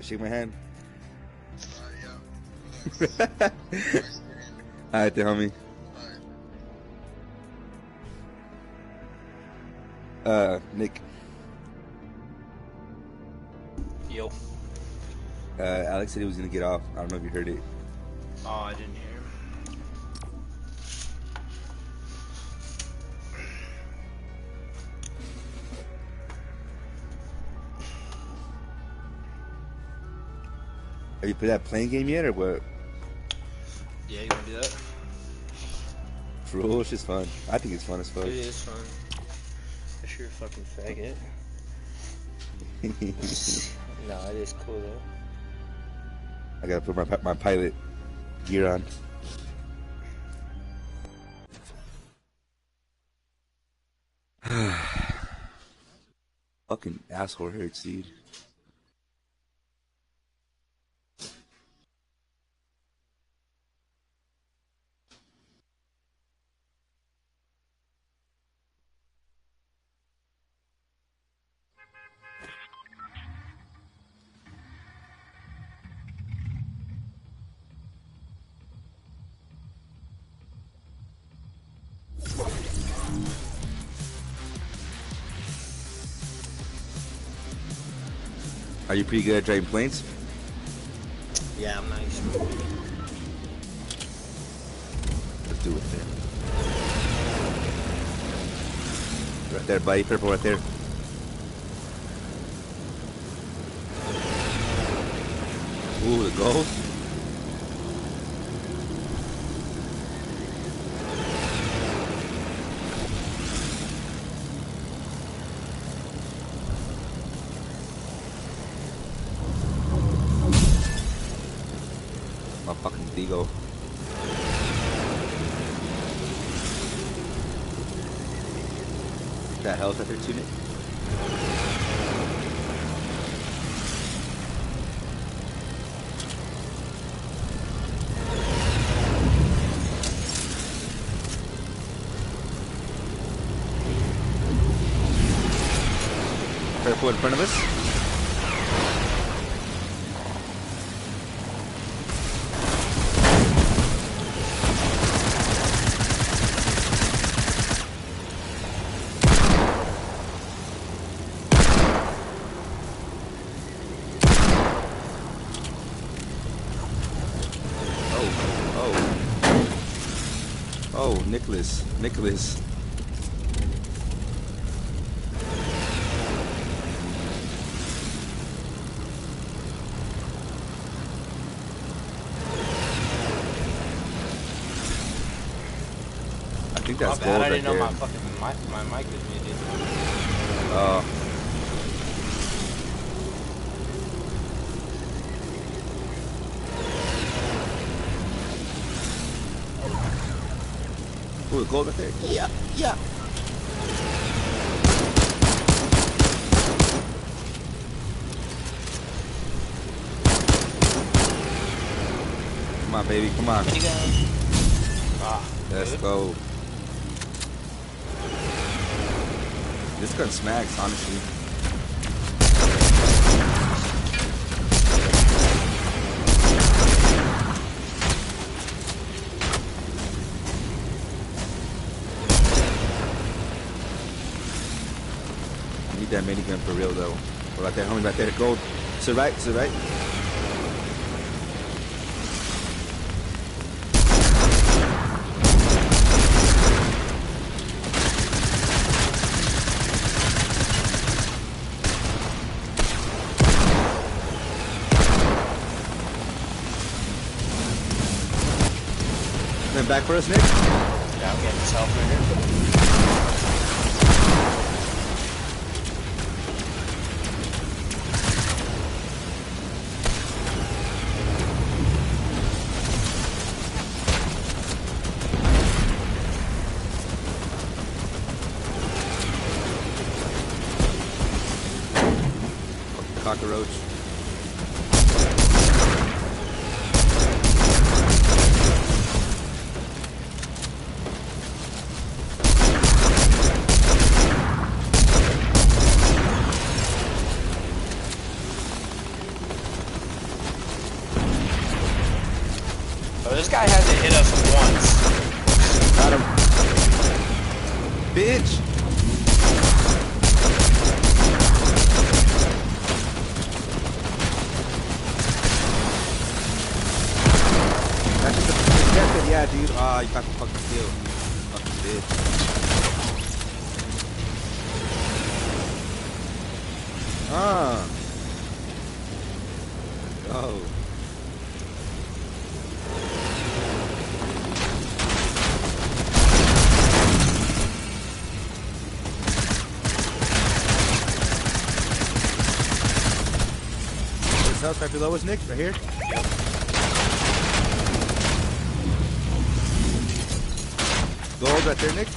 Shake my hand. Yeah. Alright, then, homie. Nick. Yo. Alex said he was gonna get off. I don't know if you heard it. Oh, I didn't hear him. Have you played that playing game yet, or what? Yeah, you wanna do that? For real, it's just fun. I think it's fun as fuck. It is fun. If you're a fucking faggot. No, it is cool though. I gotta put my pilot gear on. Fucking asshole hurts, dude. Are you pretty good at driving planes? Yeah, I'm nice. Let's do it then. Right there, buddy. Purple right there. Ooh, the gold. My fucking Deagle. That hell's right there, tune it. Purple in front of us. Oh, Nicholas. I think that's My gold bad, I right didn't know there. my fucking my mic was muted. Oh. Ooh, gold right there. Yeah. Come on, baby. Come on. Ah, Let's good. go. This gun smacks, honestly. I need that minigun for real, though. Oh, right there, homie, right there. Gold. To the right, to the right. Then back for us, Nick. Yeah, I'm getting myself right here. Cockroach. guy hasn't hit us once. Got him. Bitch. That's just a yeah, dude. Ah, you got the fucking kill. Fucking bitch. Oh. This house right below us, Nick, right here. Yep. Gold right there, Nick.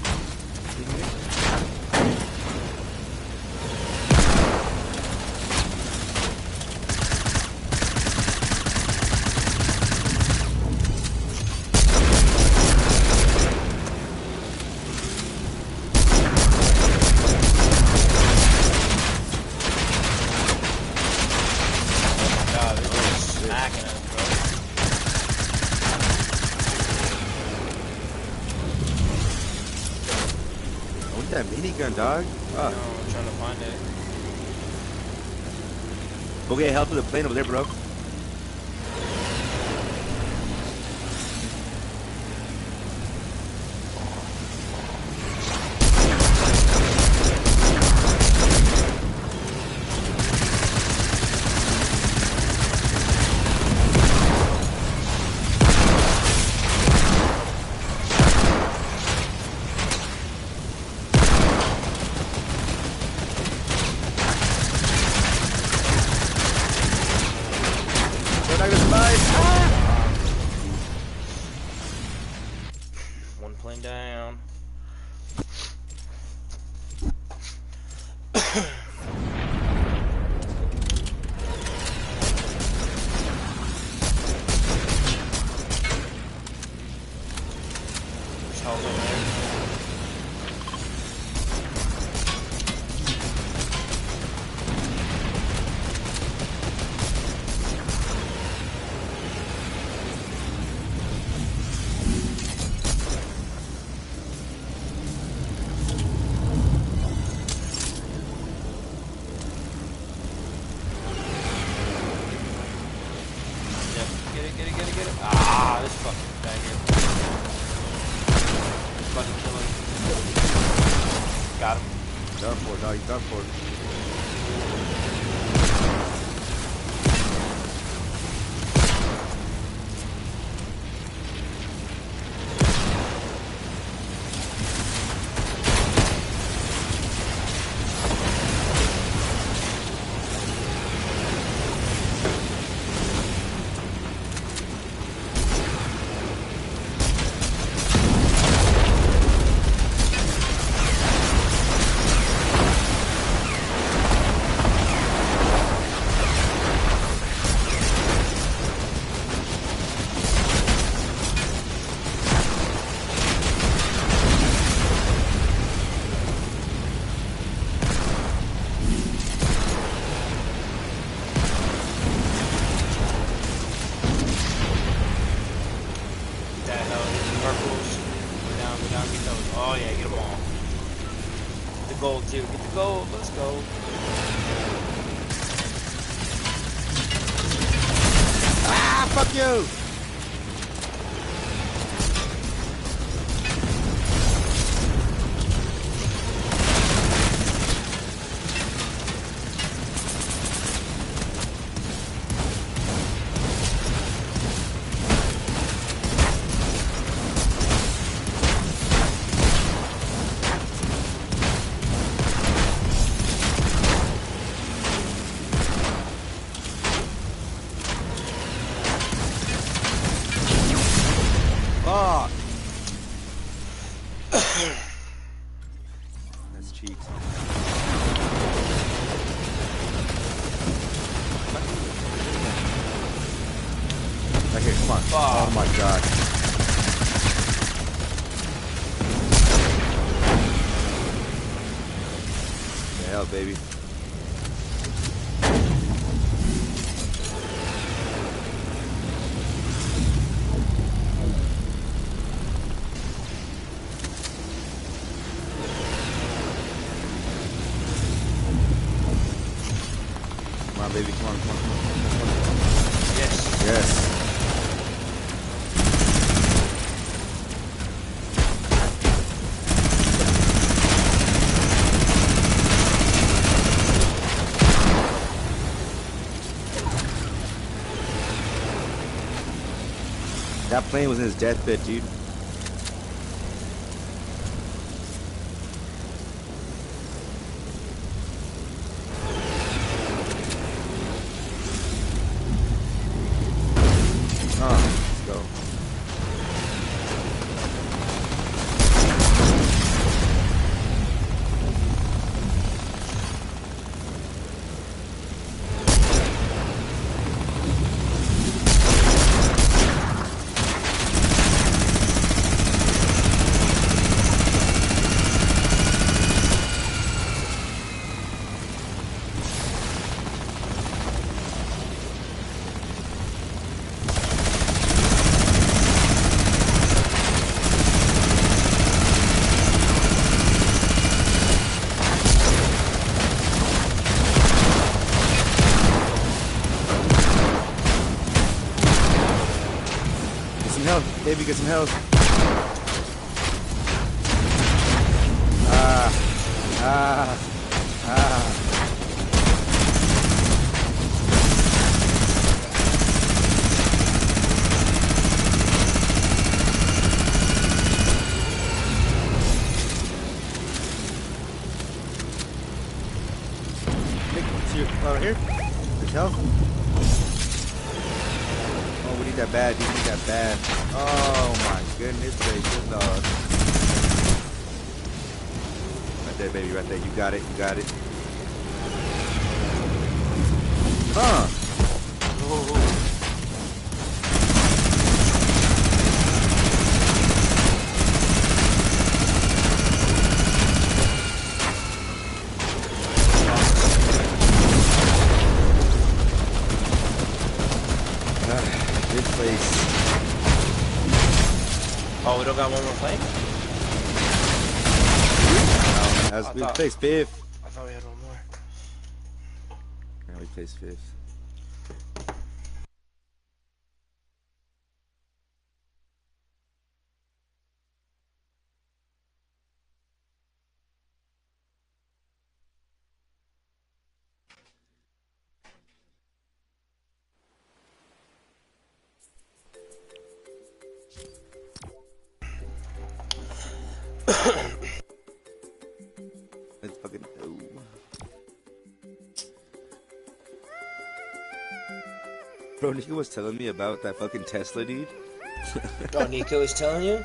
That minigun, dog. No, I'm trying to find it. Go get help to the plane over there, bro. One plane down. There's help in there. Get it. Ah, this fucking guy here. Fucking kill him. Got him. Done for, dog. Done for. Get those. Oh yeah, get them all. Get the gold too. Get the gold. Let's go. Ah, fuck you! Fuck! That's cheat. Right here, come on. Fuck. Oh my god. The hell, baby. baby. Come on, come on, come on, come on, come on. Yes. Yes. That plane was in his deathbed, dude. Let's go. Baby, get some health. Over here. There's health. Oh, we need that bad. We need that bad. Oh my goodness gracious, dog. Right there, baby, right there. You got it, you got it. Huh. Oh. This place. Oh, we don't got one more plane? We placed fifth. I thought we had one more. Yeah, we placed fifth. Let's fucking go. Bro, Nico was telling me about that fucking Tesla, dude. Oh, Nico was telling you?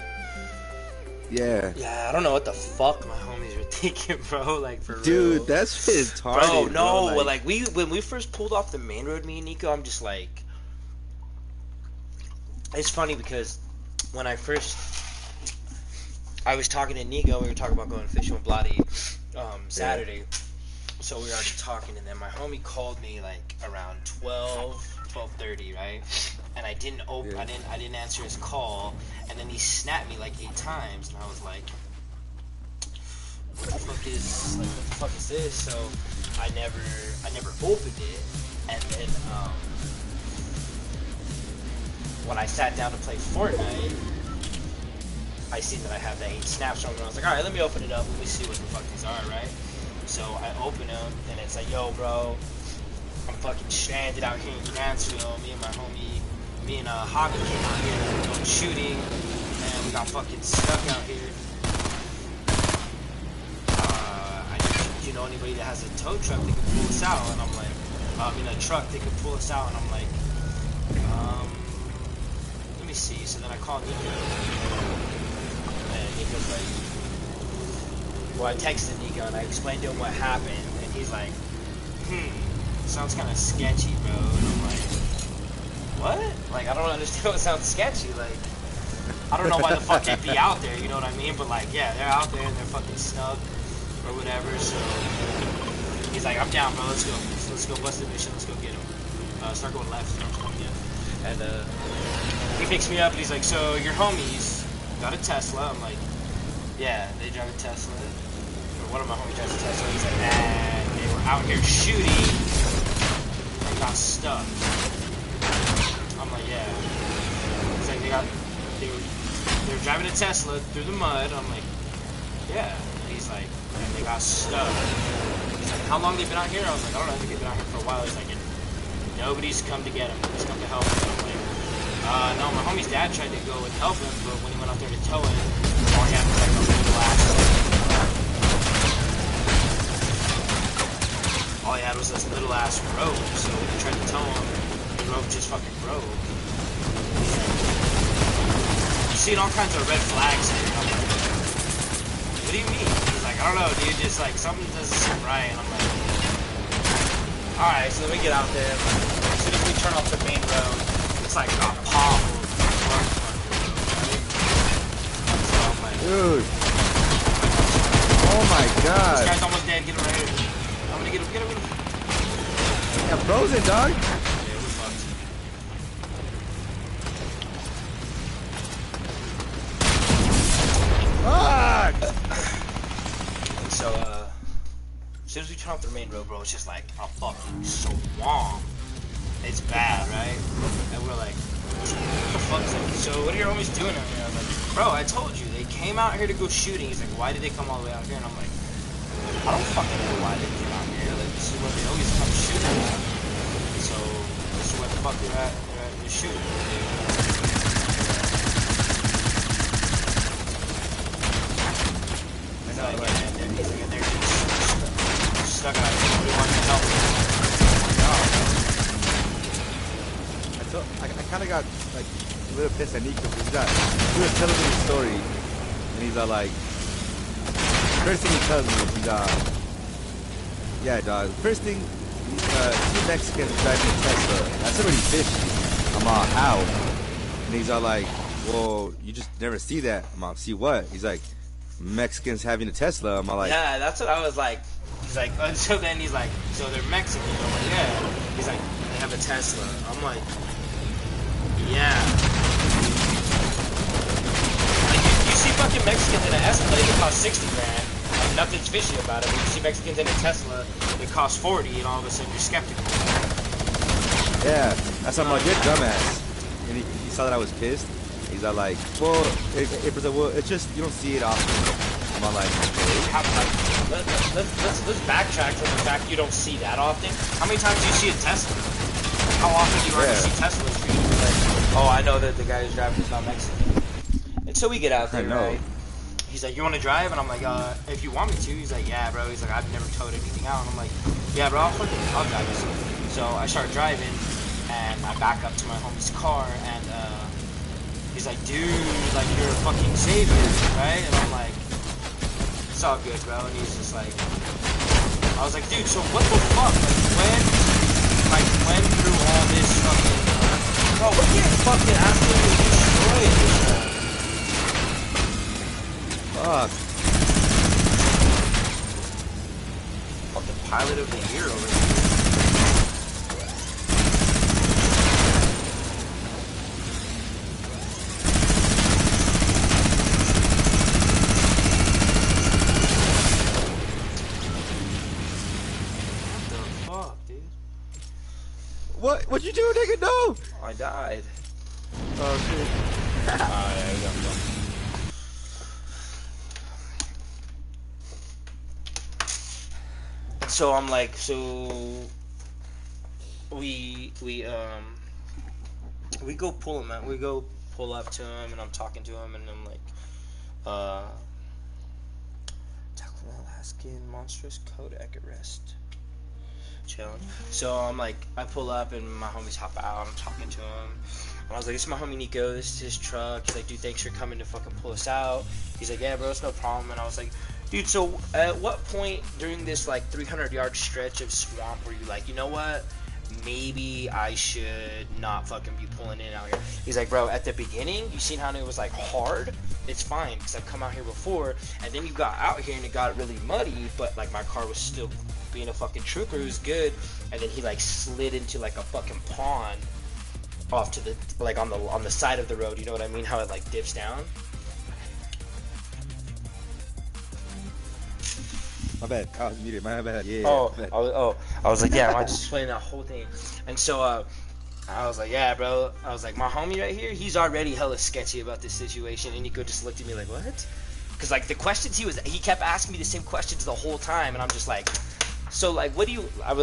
Yeah. Yeah, I don't know what the fuck my homies were thinking, bro. Like, for real. Dude, that's retarded. Bro, no. Bro, Well, like, when we first pulled off the main road, me and Nico, I'm just like... It's funny because when I was talking to Nico, we were talking about going fishing with Bloody Saturday. So we were already talking, and then my homie called me like around 12:30, right? And I didn't I didn't answer his call, and then he snapped me like 8 times, and I was like, what the fuck is this? So I never opened it, and then when I sat down to play Fortnite, I see that I have that 8 snaps from him, and I was like, alright, let me open it up, let me see what the fuck these are, right? So I open them, and it's like, yo, bro, I'm fucking stranded out here in Grantsville. Me and my homie, me and Hobby came out here going shooting, and we got fucking stuck out here. Do you know anybody that has a tow truck that can pull us out? And I'm like, a truck that can pull us out, and I'm like, let me see. So then I called Nico, and Nico's like, well, I texted Nico and I explained to him what happened, and he's like, sounds kind of sketchy, bro. And I'm like, what? Like, I don't understand what sounds sketchy. Like, I don't know why the fuck they'd be out there, you know what I mean? But like, yeah, they're out there and they're fucking snug or whatever. So he's like, I'm down, bro. Let's go. Let's go bust the mission. Let's go get him. Start going left. And he picks me up and he's like, so your homies got a Tesla? I'm like, yeah, they drive a Tesla. Or one of my homies drives a Tesla. He's like, nah, they were out here shooting. got stuck. I'm like, yeah. He's like, they were driving a Tesla through the mud. I'm like, yeah. And he's like, and they got stuck. He's like, how long they been out here? I was like, I don't know, I think they've been out here for a while. He's like, and nobody's come to get him. Nobody's come to help him. I'm like, no, my homie's dad tried to go and help him, but when he went out there to tow him, all he had was like a little all he had was this little ass rope, so when he tried to tow him, the rope just fucking broke. You see all kinds of red flags here. I'm like, what do you mean? He's like, I don't know, dude, just like something doesn't seem right. And I'm like, alright, so then we get out there. As soon as we turn off the main road, it's like a pothole. So I'm like, dude. Oh my god. This guy's almost dead. Get him right here. I'm gonna get him. Get him. Yeah, frozen, dog. Yeah, we're fucked. Fuck! So, as soon as we turn off the main road, bro, it's just like a fucking swamp. It's bad, right? And we're like, what the fuck's that? So, what are your homies doing out here? I was like, bro, I told you, they came out here to go shooting. He's like, why did they come all the way out here? And I'm like, I don't fucking know why they came out here. Like, this is where they always come shooting at. So, this is where the fuck they're at. They're shooting. He's like, and they're just stuck out here. Nobody wants to help them. I kind of got like a little pissed at Nico because he was telling me the story, and he's like, first thing he tells me is yeah, dog. First thing, two Mexicans driving a Tesla. That's already fishy. I'm all, how? And he's all like, well, you just never see that. I'm all, see what? He's like, Mexicans having a Tesla. I'm all like, yeah, that's what I was like. He's like, so then he's like, so they're Mexican. I'm like, yeah. He's like, they have a Tesla. I'm like, yeah. Like, you see fucking Mexicans in an Escalade that cost 60 grand. Like, nothing's fishy about it. But you see Mexicans in a Tesla that cost 40, and all of a sudden you're skeptical. yeah. That's how I'm like, you're dumbass. And he saw that I was pissed. He's all like, well, it's just, you don't see it often. I'm all like, okay. Let's backtrack from the fact you don't see that often. How many times do you see a Tesla? How often do you already see Teslas for you to be like, oh, I know that the guy who's driving is not Mexican. And so we get out there, right? He's like, you want to drive? And I'm like, if you want me to. He's like, yeah, bro. He's like, I've never towed anything out. And I'm like, yeah, bro, I'll drive you. So I start driving, and I back up to my homie's car, and he's like, dude, like, you're a fucking savior, right? And I'm like, it's all good, bro. And he's just like, I was like, dude, so what the fuck? Like, when through all this fucking, bro, what you fucking absolutely destroyed this, Fuck. fucking pilot of the year over here. What'd you do, nigga? No! I died. Oh, shit. Yeah, we got So I'm like, so we go pull him out. We go pull up to him, and I'm talking to him, and I'm like, tackle Alaskan monstrous Kodak arrest challenge. So I'm like, I pull up, and my homies hop out. I'm talking to him, and I was like, this is my homie Nico. This is his truck. He's like, dude, thanks for coming to fucking pull us out. He's like, yeah, bro, it's no problem. And I was like, dude, so at what point during this like 300-yard stretch of swamp were you like, you know what? Maybe I should not fucking be pulling in out here. He's like, bro, at the beginning, you seen how it was like hard? It's fine, because I've come out here before, and then you got out here and it got really muddy, but like my car was still being a fucking trooper. It was good. And then he like slid into like a fucking pond off to the, like on the side of the road, you know what I mean? How it like dips down. My bad. I was muted. My bad. Yeah. Oh, My bad. I was like, yeah, I just explained that whole thing. And so, I was like, yeah, bro. I was like, my homie right here, he's already hella sketchy about this situation. And Nico just looked at me like, what? Because, like, the questions he kept asking me the same questions the whole time. And I'm just like, so, like, what do you, I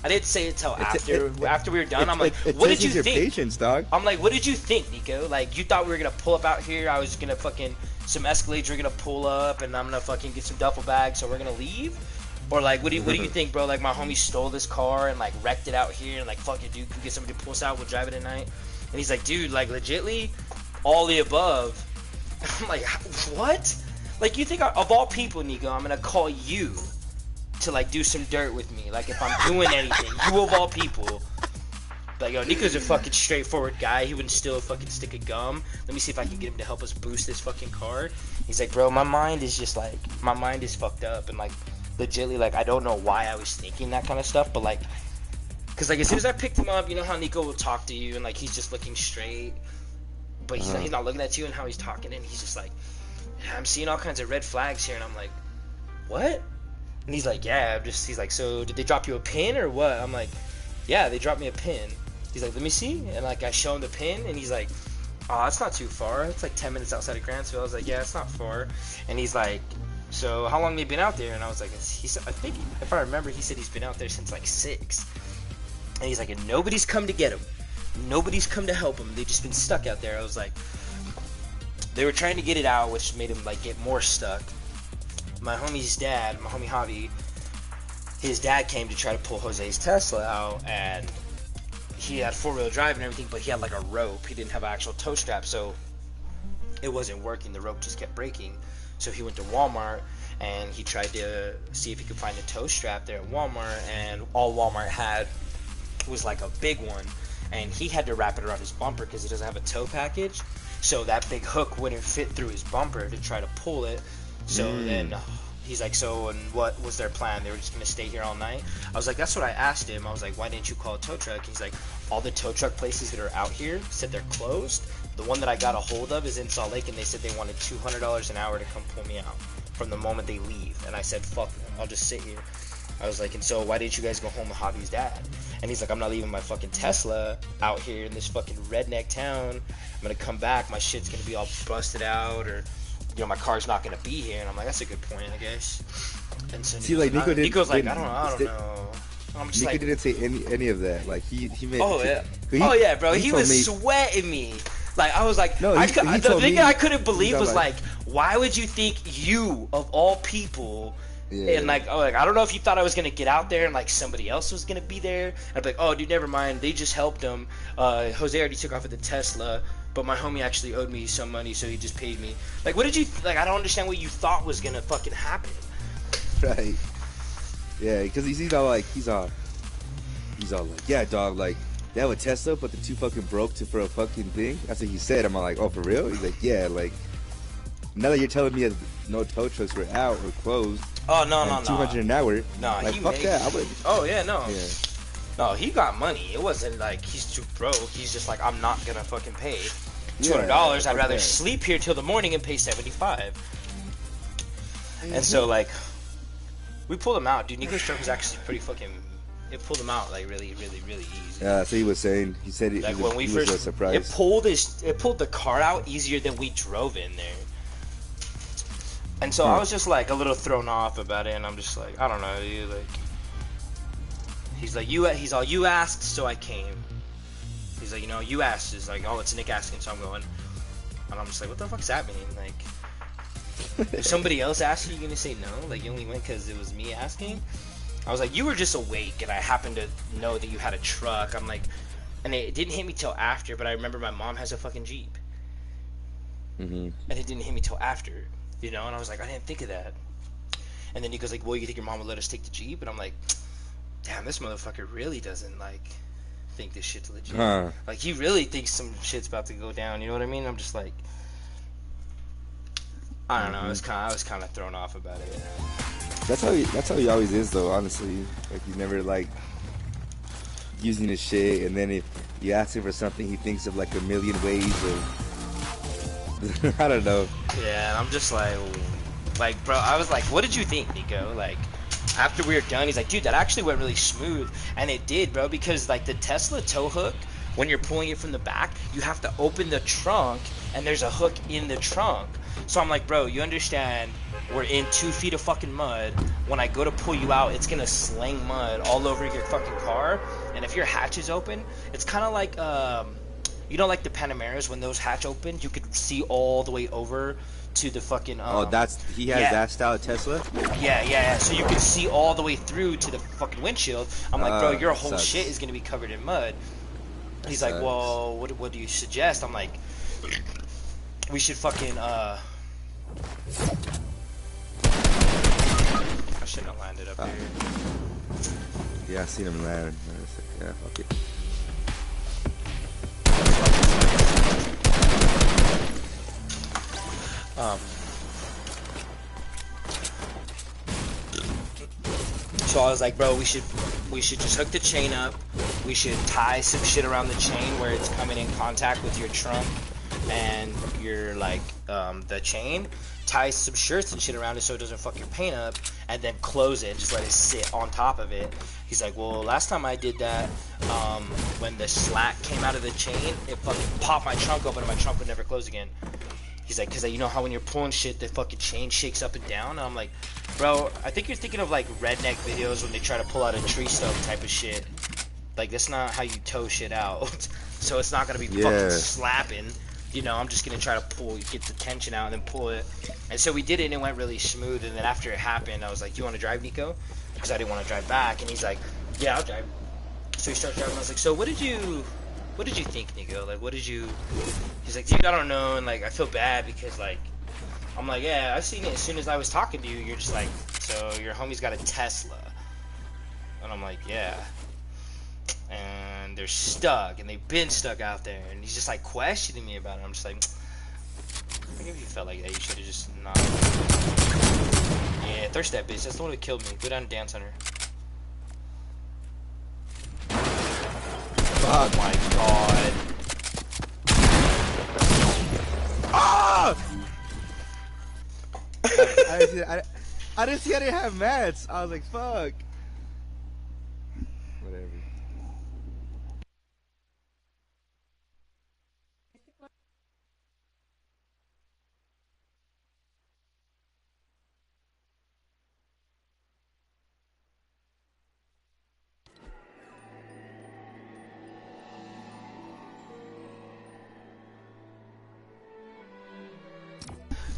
didn't say it till after we were done. I'm like, what did you your think? Patience, dog. I'm like, what did you think, Nico? Like, you thought we were going to pull up out here? I was going to fucking, some Escalades were going to pull up, and I'm going to fucking get some duffel bags, so we're going to leave? Or, like, what do you think, bro? Like, my homie stole this car and, like, wrecked it out here, and, like, fuck it, dude, can we get somebody to pull us out? We'll drive it at night. And he's like, dude, like, legitly, all the above. I'm like, what? Like, you think, of all people, Nico, I'm going to call you to, like, do some dirt with me. Like, if I'm doing anything, you of all people. Like, yo, Nico's a fucking straightforward guy. He wouldn't steal a fucking stick of gum. Let me see if I can get him to help us boost this fucking car. He's like, bro, my mind is fucked up. And, like, legitly, like, I don't know why I was thinking that kind of stuff. But, like, because, like, as soon as I picked him up, you know how Nico will talk to you and, like, he's just looking straight. But he's not looking at you and how he's talking. And he's just like, yeah, I'm seeing all kinds of red flags here. And I'm like, what? And he's like, yeah, he's like, so did they drop you a pin or what? I'm like, yeah, they dropped me a pin. He's like, let me see. And, like, I show him the pin, and he's like, oh, that's not too far. It's like 10 minutes outside of Grantsville. I was like, yeah, it's not far. And he's like, so how long have you been out there? And I was like, he said, I think, if I remember, he said he's been out there since, like, 6. And he's like, and nobody's come to get him. Nobody's come to help him. They've just been stuck out there. I was like, they were trying to get it out, which made him, like, get more stuck. My homie's dad, my homie Javi, his dad came to try to pull Jose's Tesla out, and he had 4-wheel drive and everything, but he had like a rope. He didn't have an actual tow strap, so it wasn't working. The rope just kept breaking. So he went to Walmart, and he tried to see if he could find a tow strap there at Walmart, and all Walmart had was like a big one, and he had to wrap it around his bumper because he doesn't have a tow package. So that big hook wouldn't fit through his bumper to try to pull it. So then he's like, so, and what was their plan? They were just going to stay here all night? I was like, that's what I asked him. I was like, why didn't you call a tow truck? He's like, all the tow truck places that are out here said they're closed. The one that I got a hold of is in Salt Lake, and they said they wanted $200 an hour to come pull me out from the moment they leave. And I said, fuck them, I'll just sit here. I was like, and so why didn't you guys go home with Javi's dad? And he's like, I'm not leaving my fucking Tesla out here in this fucking redneck town. I'm going to come back, my shit's going to be all busted out, or, you know, my car's not going to be here. And I'm like, that's a good point, I guess. And so see, like, Nico's like, I don't know. I'm just Nico like, didn't say any of that. Like, he made. oh yeah, bro. He was sweating me. Like, I was like, no, the thing I couldn't believe was like, why would you think you of all people? Yeah. And like, I don't know if you thought I was gonna get out there and like somebody else was gonna be there. I'd be like, oh, dude, never mind. They just helped him. Jose already took off with the Tesla, but my homie actually owed me some money, so he just paid me. Like, what did you like? I don't understand what you thought was gonna fucking happen. Right. Yeah, because he's all like, he's all like, yeah, dog, like, they have a Tesla, but the two fucking broke for a fucking thing. That's what he said. I'm all like, oh, for real? He's like, yeah, like, now that you're telling me that no tow trucks were out or closed. Oh, no. $200 an hour. No, like, fuck that. I would. Oh, yeah, no. Yeah. No, he got money. It wasn't like he's too broke. He's just like, I'm not gonna fucking pay $200. Yeah, I'd rather sleep here till the morning and pay $75. And so, like, we pulled him out, dude. Nico's truck was actually pretty fucking. It pulled him out like really, really, really easy. Yeah, so he was saying. He said like he when we was first a surprise. It pulled the car out easier than we drove in there. And so I was just like a little thrown off about it, and I'm just like, I don't know, dude. Like, he's all you asked, so I came. He's like, you know, you asked. Is like, oh, it's Nick asking, so I'm going. And I'm just like, what the fuck's that mean? Like, if somebody else asked you, gonna say no? Like, you only went because it was me asking? I was like, you were just awake, and I happened to know that you had a truck. I'm like, and it didn't hit me till after, but I remember my mom has a fucking Jeep. Mm-hmm. And it didn't hit me till after, you know? And I was like, I didn't think of that. And then he goes like, well, you think your mom would let us take the Jeep? And I'm like, damn, this motherfucker really doesn't, like, think this shit's legit. Like, he really thinks some shit's about to go down, you know what I mean? I'm just like, I don't know, I was kind of thrown off about it. That's how he always is, though. Honestly, like, he's never like using his shit, and then if you ask him for something, he thinks of like a million ways of I don't know. Yeah, and I'm just like, bro, I was like, what did you think, Nico? Like, after we were done, he's like, dude, that actually went really smooth. And it did, bro, because like the Tesla tow hook, when you're pulling it from the back, you have to open the trunk and there's a hook in the trunk. So I'm like, bro, you understand we're in 2 feet of fucking mud. When I go to pull you out, it's gonna sling mud all over your fucking car. And if your hatch is open, it's kind of like you know, like the Panameras, when those hatch open, you could see all the way over to the fucking oh, he has that style of Tesla. Yeah. So you can see all the way through to the fucking windshield. I'm like, bro, your whole sucks. shit is gonna be covered in mud. He's That like, sucks. well, what do you suggest? I'm like, we should fucking I shouldn't have landed up here. Yeah, I seen him land. Yeah, fuck it. So I was like, bro, we should just hook the chain up. We should tie some shit around the chain where it's coming in contact with your trunk and your like the chain. Tie some shirts and shit around it so it doesn't fuck your paint up, and then close it and just let it sit on top of it. He's like, well, last time I did that, when the slack came out of the chain, it fucking popped my trunk open and my trunk would never close again. He's like, cause you know how when you're pulling shit, the fucking chain shakes up and down? And I'm like, bro, I think you're thinking of like redneck videos when they try to pull out a tree stump type of shit. Like, that's not how you tow shit out. So it's not gonna be fucking slapping. You know, I'm just gonna try to get the tension out and then pull it. And so we did it and it went really smooth. And then after it happened, I was like, you wanna drive, Nico? Because I didn't want to drive back. And he's like, yeah, I'll drive. So he starts driving. I was like, so what did you think, Nico? Like, what did you... He's like, dude, I don't know. And like, I feel bad because like, I'm like, yeah, I've seen it as soon as I was talking to you. You're just like, so your homie's got a Tesla. And I'm like, yeah. And they're stuck, and they've been stuck out there. And he's just like questioning me about it. I'm just like, I think if you felt like that, you should have just not. Yeah, thirst that bitch. That's the one that killed me. Go down and dance on her. Oh my god. Ah! I didn't see I didn't have mats. I was like, fuck. Whatever.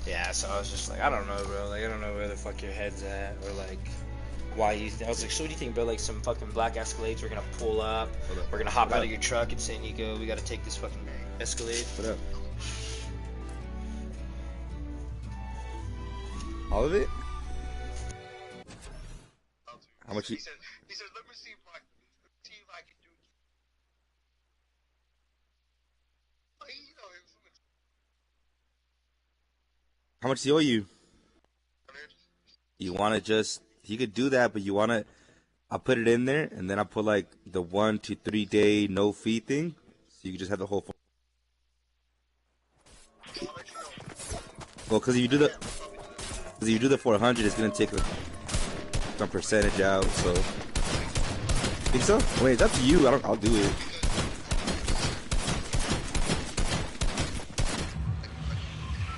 Yeah, so I was just like, I don't know, bro. Like, I don't know where the fuck your head's at, or like, why you. I was like, so what do you think, bro? Like, some fucking black Escalades. We're gonna pull up. We're gonna hop out of your truck and say, Nico, we gotta take this fucking Escalade. What up? All of it? How much? He said, let me see if I can do. How much do he owe you? You want to just, he could do that, but you want to, I'll put it in there, and then I'll put like the 1 to 3 day no fee thing, so you can just have the whole. Well, because if you do the 400, it's gonna take like some percentage out. So, think so? Wait, it's up to you. I'll do it.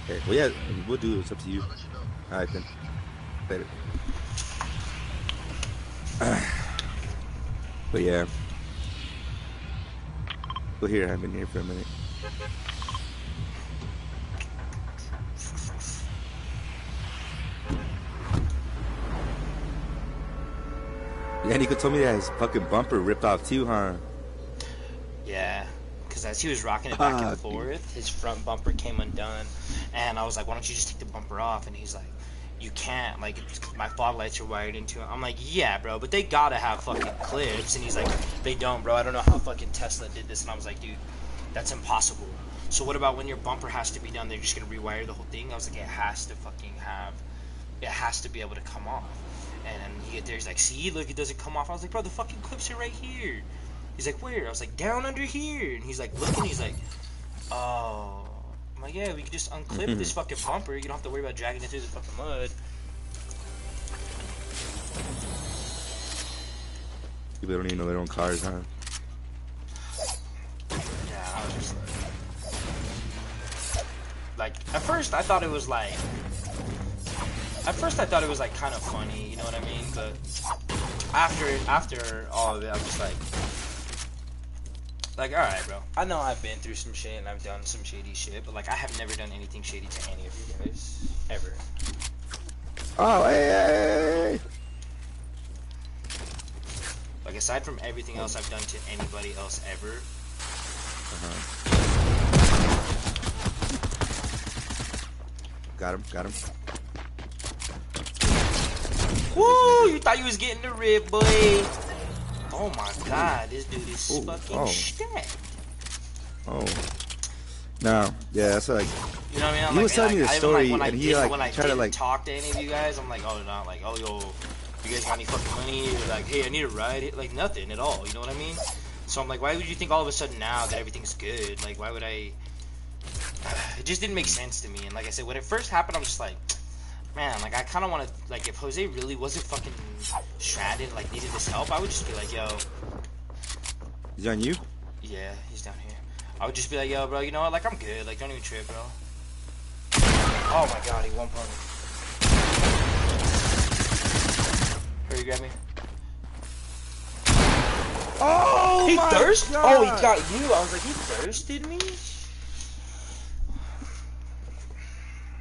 Okay. Well, yeah, we'll do it. It's up to you. All right then. Later. But yeah. Well, here I've been here for a minute. Yeah, Nico told me that his fucking bumper ripped off too, huh? Yeah, because as he was rocking it back and forth, his front bumper came undone, and I was like, why don't you just take the bumper off? And he's like, you can't, like, my fog lights are wired into it. I'm like, yeah, bro, but they gotta have fucking clips. And he's like, they don't, bro. I don't know how fucking Tesla did this. And I was like, dude, that's impossible. So what about when your bumper has to be done? They're just gonna rewire the whole thing? I was like, it has to be able to come off. And then he get there, he's like, see, look, it doesn't come off. I was like, bro, the fucking clips are right here. He's like, where? I was like, down under here. And he's like, looking, he's like, oh. I'm like, yeah, we can just unclip this fucking bumper. You don't have to worry about dragging it through the fucking mud. People don't even know their own cars, huh? Yeah, I was just like, at first I thought it was like, kind of funny, you know what I mean? But after all of it, I'm just like, all right, bro. I know I've been through some shit and I've done some shady shit, but like, I have never done anything shady to any of you guys ever. Oh, hey. Like, aside from everything else I've done to anybody else ever. Got him. Woo! You thought you was getting the rib, boy. Oh my god, this dude is fucking stacked. Oh. No, yeah, that's like. You know what I mean? He was telling me the story, and he like tried to like talk to any of you guys. I'm like, oh, not like, oh, yo, you guys got any fucking money? Or like, hey, I need a ride. Like nothing at all. You know what I mean? So I'm like, why would you think all of a sudden now that everything's good? Like, why would I? It just didn't make sense to me. And like I said, when it first happened, I'm just like, man, like I kind of want to, like, if Jose really wasn't fucking stranded, like needed this help, I would just be like, yo. He's on you? Yeah, he's down here. I would just be like, yo, bro, you know what? Like, I'm good. Like, don't even trip, bro. Oh my god, he won't pony. Hurry, grab me. Oh, he my thirsted? God. Oh, he got you. I was like, he thirsted me?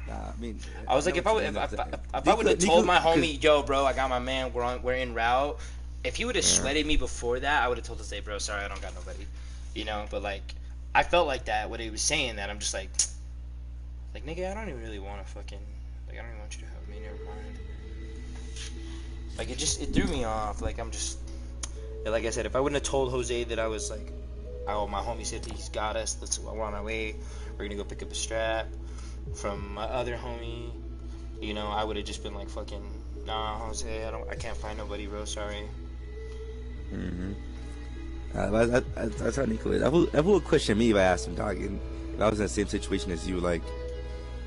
Nah, I mean, I was like, if I would have told my homie, yo, bro, I got my man, we're en route. If he would have sweated me before that, I would have told him, say, bro, sorry, I don't got nobody. You know, but like, I felt like that when he was saying that. I'm just like, nigga, I don't even really want to fucking, like, I don't even want you to help me. Never mind. Like, it threw me off. Like, I'm just, like I said, if I wouldn't have told Jose that I was like, oh, my homie said he's got us. We're on our way. We're gonna go pick up a strap from my other homie. You know, I would have just been like, fucking, nah, Jose, I can't find nobody, bro. Sorry. Mm-hmm. That's how Nico is. Everyone would question me if I asked him, dog. And if I was in the same situation as you, like,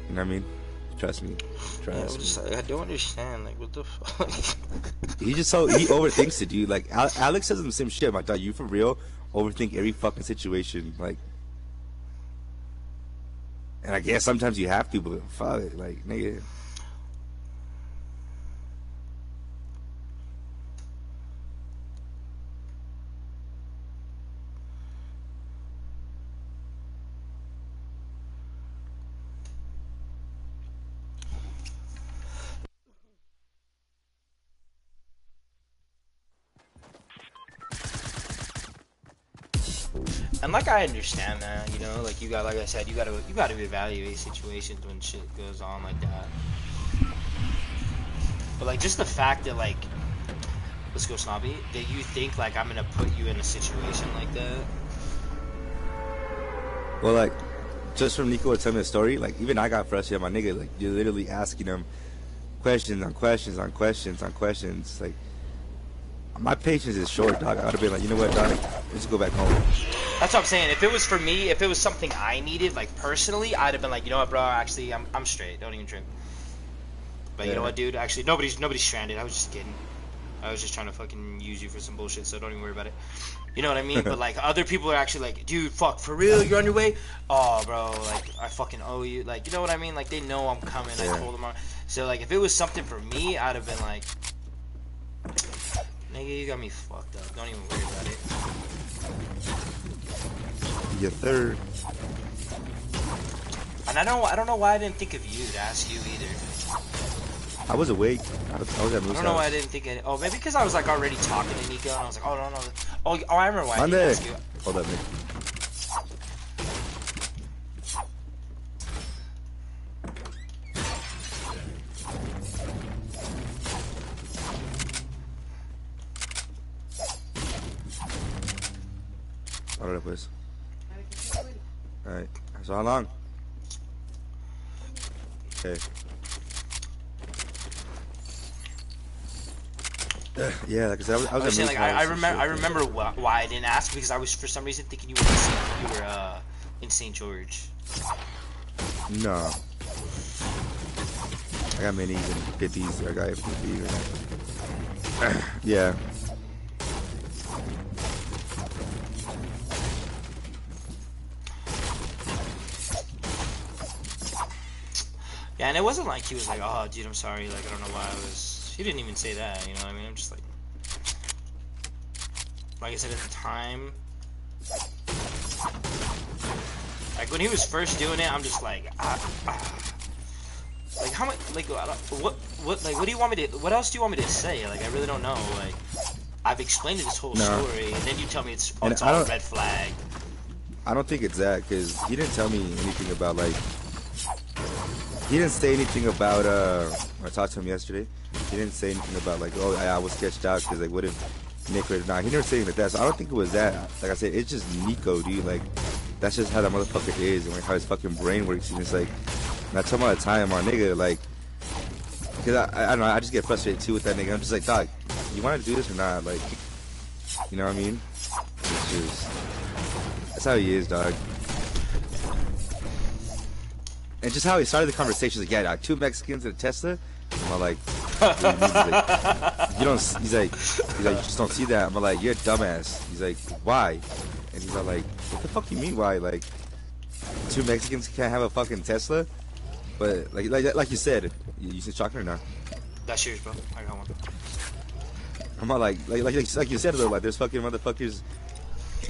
you know what I mean? Trust me. I'm just like, I don't understand. Like, what the fuck? He overthinks it, dude. Like, Alex says the same shit. I'm like, dog, you for real overthink every fucking situation. Like, and I guess sometimes you have to, but fuck it. Like, nigga. And like, I understand that, you know, like, like I said, you gotta evaluate situations when shit goes on like that. But like, just the fact that, like, let's go snobby, that you think like I'm gonna put you in a situation like that. Well, like, just from Nico telling me the story, like, even I got frustrated, my nigga. Like, you're literally asking him questions on questions on questions on questions. Like, my patience is short, dog. I would have been like, you know what, dog? Let's go back home. That's what I'm saying. If it was for me, if it was something I needed, like, personally, I'd have been like, you know what, bro? Actually, I'm straight. Don't even drink. But you know what, dude? Actually, nobody's stranded. I was just kidding. I was just trying to fucking use you for some bullshit, so don't even worry about it. You know what I mean? But like, other people are actually like, dude, fuck, for real? You're on your way? Oh, bro, like, I fucking owe you. Like, you know what I mean? Like, they know I'm coming. I told them. So like, if it was something for me, I'd have been like, nigga, you got me fucked up. Don't even worry about it. Your third. And I don't know why I didn't think of you to ask you either. I was awake. I was at Moose. I don't know why I didn't think of it. Oh, maybe because I was like already talking to Nico, and I was like, oh, no. Oh, I remember why I didn't ask you. Hold up, man. Hold up, please. Alright. So how long? Okay. Yeah, like I was saying, like, I remember why I didn't ask, because I was for some reason thinking you were in St. George. No. I got minis and 50s. I got 50s. Yeah. Yeah, and it wasn't like he was like, oh, dude, I'm sorry. Like, I don't know why I was. He didn't even say that. You know what I mean? I'm just like I said at the time. Like when he was first doing it, I'm just like, like how much, like what do you want me to, what else do you want me to say? Like I really don't know. Like I've explained this whole story, and then you tell me it's all a red flag. I don't think it's that, because he didn't tell me anything about like. He didn't say anything about. I talked to him yesterday. He didn't say anything about like, oh, I was sketched out because like, what if Nick or not? He never said anything like that. So I don't think it was that. Like I said, it's just Nico, dude. Like that's just how that motherfucker is, and like how his fucking brain works. And it's like, not talking about the time, my nigga. Like, because I don't know. I just get frustrated too with that nigga. I'm just like, dog, you want to do this or not? Like, you know what I mean? It's just. That's how he is, dog. And just how he started the conversation, like, yeah, 2 Mexicans and a Tesla. I'm like, you don't. He's like, you just don't see that. I'm like, you're a dumbass. He's like, why? And he's like, what the fuck you mean, why? Like, 2 Mexicans can't have a fucking Tesla? But like you said, you said chocolate or not? That's yours, bro. I got one. I'm not like you said though, like there's fucking motherfuckers.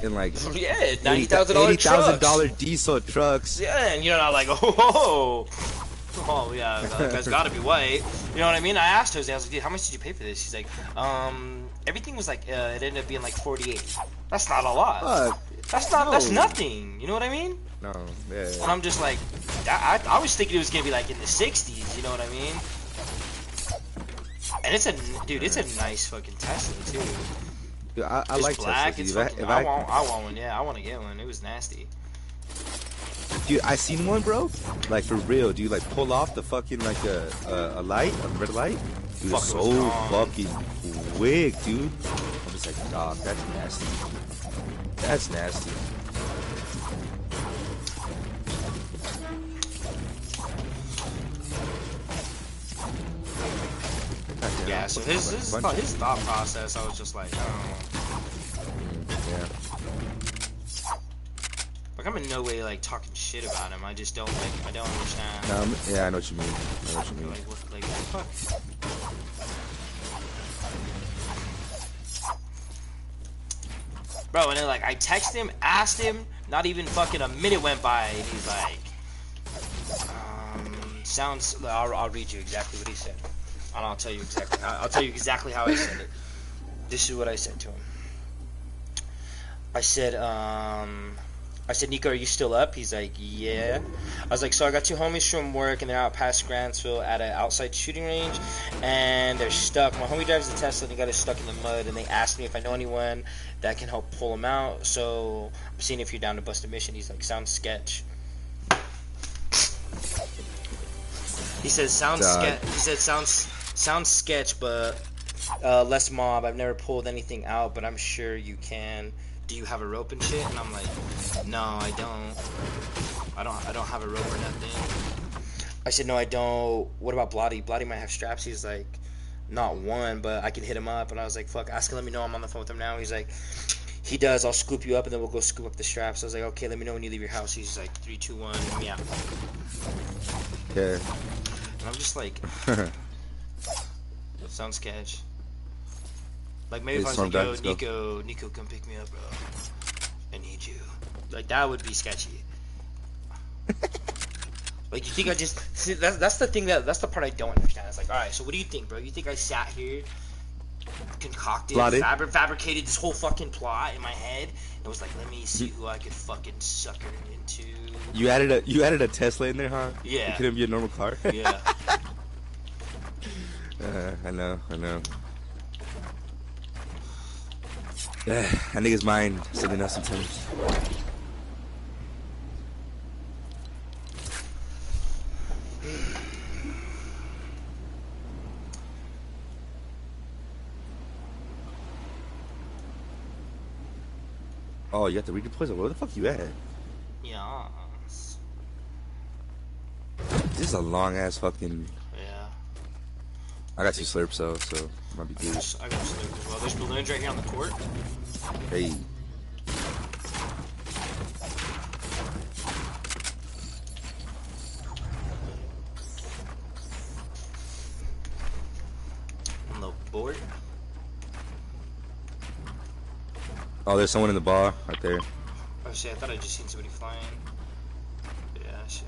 In like yeah, $90,000 diesel trucks. Yeah, and you're not like, oh yeah, that guy's got to be white. You know what I mean? I asked Jose, I was like, dude, how much did you pay for this? He's like, everything was like, it ended up being like 48. That's not a lot. That's nothing. You know what I mean? No, yeah. And I'm just like, I was thinking it was gonna be like in the 60s. You know what I mean? And it's a nice fucking Tesla too. Dude, I like black. Teslas. I want one. Yeah, I want to get one. It was nasty. Dude, I seen one, bro. Like for real, dude. Like pull off the fucking like a light, a red light. Dude, it's so fucking quick, dude. I'm just like, dog, that's nasty. That's nasty. Yeah, so his thought process, I was just like, oh. Yeah. Like I'm in no way like talking shit about him. I just don't like. I don't understand. Yeah, I know what you mean. Like what the fuck? Bro, and then like I texted him, asked him. Not even fucking a minute went by, and he's like, sounds. I'll read you exactly what he said. And I'll tell you exactly how I said it. This is what I said to him. I said, Nico, are you still up? He's like, yeah. I was like, so I got 2 homies from work, and they're out past Grantsville at an outside shooting range, and they're stuck. My homie drives the Tesla, and he got us stuck in the mud, and they asked me if I know anyone that can help pull them out, so I'm seeing if you're down to bust a mission. He's like, sounds sketch. He says, sounds sketch, but less mob. I've never pulled anything out, but I'm sure you can. Do you have a rope and shit? And I'm like, no, I don't. I don't have a rope or nothing. I said, no, I don't. What about Blotty? Blotty might have straps. He's like, not one, but I can hit him up. And I was like, fuck, ask him, let me know. I'm on the phone with him now. He's like, he does. I'll scoop you up, and then we'll go scoop up the straps. I was like, okay, let me know when you leave your house. He's like, 3, 2, 1, yeah. Yeah. And I'm just like, sounds sketch. Like maybe if I was like, yo, Nico, come pick me up, bro. I need you. Like that would be sketchy. Like you think I just see, that's the thing that's the part I don't understand. It's like, all right, so what do you think, bro? You think I sat here, concocted, fabricated this whole fucking plot in my head, and was like, let me see who I could fucking sucker into. You added a Tesla in there, huh? Yeah. It couldn't be a normal car. Yeah. I know. I think his mind something else sometimes. Oh, you have to redeploy. Where the fuck you at? Yes. This is a long ass fucking. Yeah. I got 2 slurps, so might be good. I got slurps as well. There's balloons right here on the court. Hey. board? Oh, there's someone in the bar right there. Oh shit, I thought I just seen somebody flying. Yeah, shit.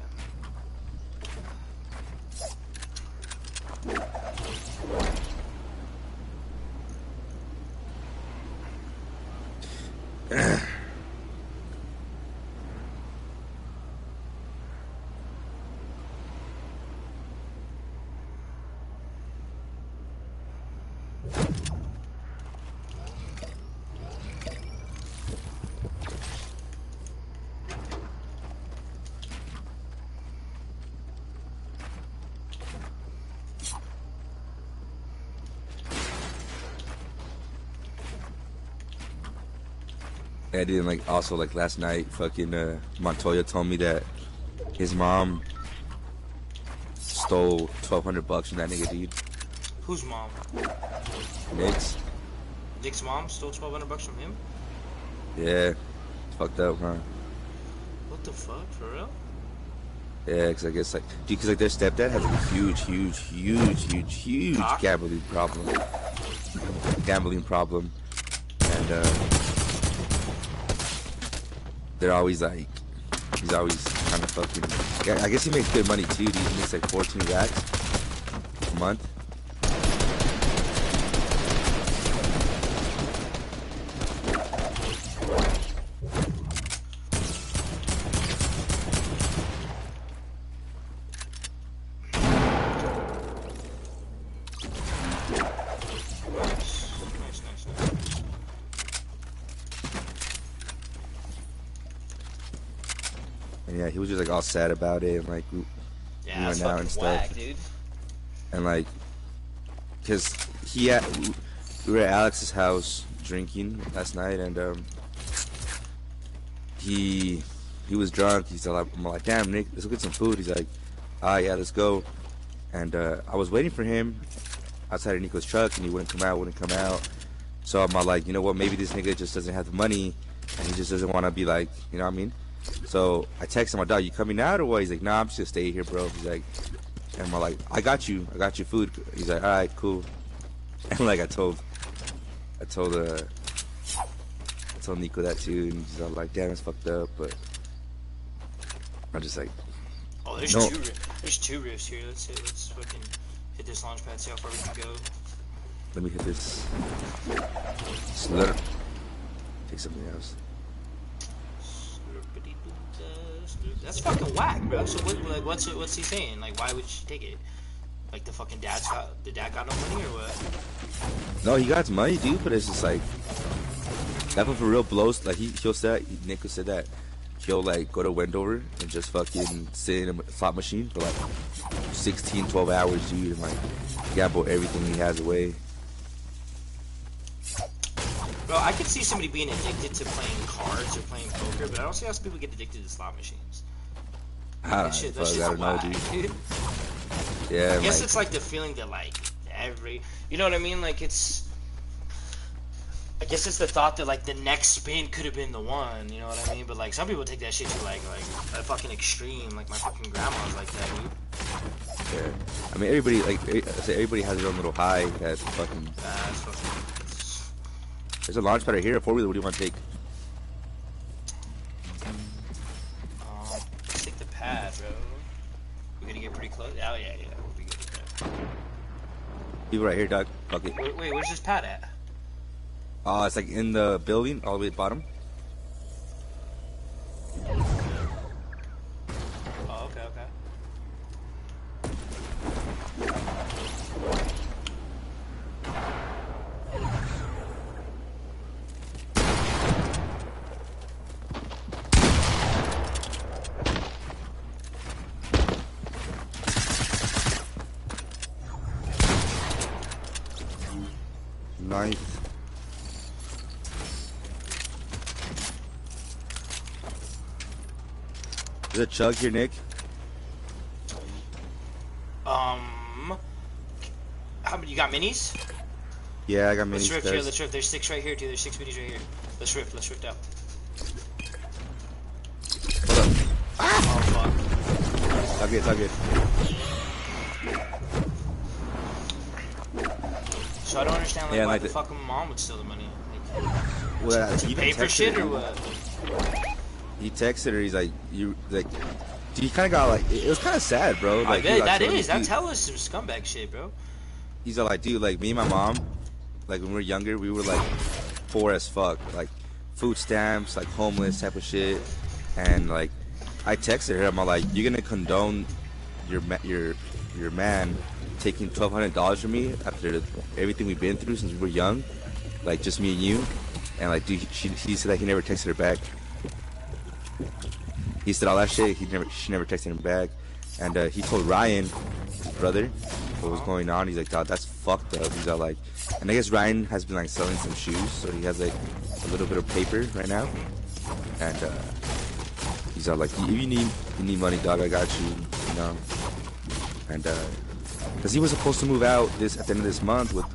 Yeah, dude, and like also like last night, fucking Montoya told me that his mom stole $1,200 from that nigga, dude. Whose mom? Nick's. Nick's mom stole $1,200 from him? Yeah, it's fucked up, huh? What the fuck, for real? Yeah, because I guess like, dude, because like their stepdad has like a huge gambling problem, and they're always like, he's always kind of fucking. Yeah, I guess he makes good money too. Dude. He makes like 14 racks a month. And yeah, he was just like all sad about it, and like we Yeah, went that's out and fucking stuff. whack, dude. And like, cause we were at Alex's house drinking last night, and he was drunk. He's like, I'm like, damn, Nick, let's go get some food. He's like, yeah, let's go. And I was waiting for him outside of Nico's truck, and he wouldn't come out. So I'm all like, you know what? Maybe this nigga just doesn't have the money, and he just doesn't want to be like, you know what I mean? So I texted my dog, you coming out or what? He's like, nah, I'm just gonna stay here, bro. He's like, and I'm like, I got you food. He's like, all right, cool. And like I told Nico that too, and he's all like, damn, it's fucked up, but I'm just like, oh, there's no. There's two rifts here. Let's fucking hit this launch pad, see how far we can go. Let me hit this. Slurp. Take something else. That's fucking whack, bro. So what's he saying? Like, why would she take it? Like the dad got no money or what? No, he got money, dude, but it's just like that one for real blows. Like he'll say, Nico said that he'll like go to Wendover and just fucking sit in a slot machine for like 16, 12 hours, dude, and like gamble everything he has away. Bro, I could see somebody being addicted to playing cards or playing poker, but I don't see how some people get addicted to slot machines. That shit's whack, dude. Yeah, I guess it's like the feeling that like you know what I mean? Like I guess it's the thought that like the next spin could have been the one, you know what I mean? But like some people take that shit to like a fucking extreme. Like my fucking grandma's like that, dude. Yeah, I mean everybody has their own little high that fucking. There's a launch pad right here. A 4-wheeler. What do you want to take? Let's take the pad, bro. We're gonna get pretty close. Oh yeah, we'll be good with that. People right here, Doug. Fuck it. Wait, where's this pad at? It's like in the building, all the way at the bottom. Oh, okay. Nice. There's a chug here, Nick. How many? You got minis? Yeah, I got minis. Let's rift. There's 6 right here, too. There's 6 minis right here. Let's rift out. Hold up. Ah! Oh, fuck. Tug it. So I don't understand like Yeah, why like the fuck my mom would steal the money. Like, well, to he even pay for texted shit her. or what? He texted her. He's like, you like. He kind of got like. It was kind of sad, bro. I Like he bet got that telling me, is. That's dude, hella some scumbag shit, bro. he's all like, dude, like me and my mom, like when we were younger, we were like poor as fuck, like food stamps, like homeless type of shit, and like I texted her, I'm all like, you gonna condone your man taking $1,200 from me after everything we've been through since we were young, like just me and you, and like, dude, he said that he never texted her back. He said all that shit. She never texted him back, and he told Ryan, his brother, what was going on. He's like, "Dog, that's fucked up." He's all like, and I guess Ryan has been like selling some shoes, so he has like a little bit of paper right now, and he's all like, "If you need money, dog, I got you," you know, and because he was supposed to move out at the end of this month with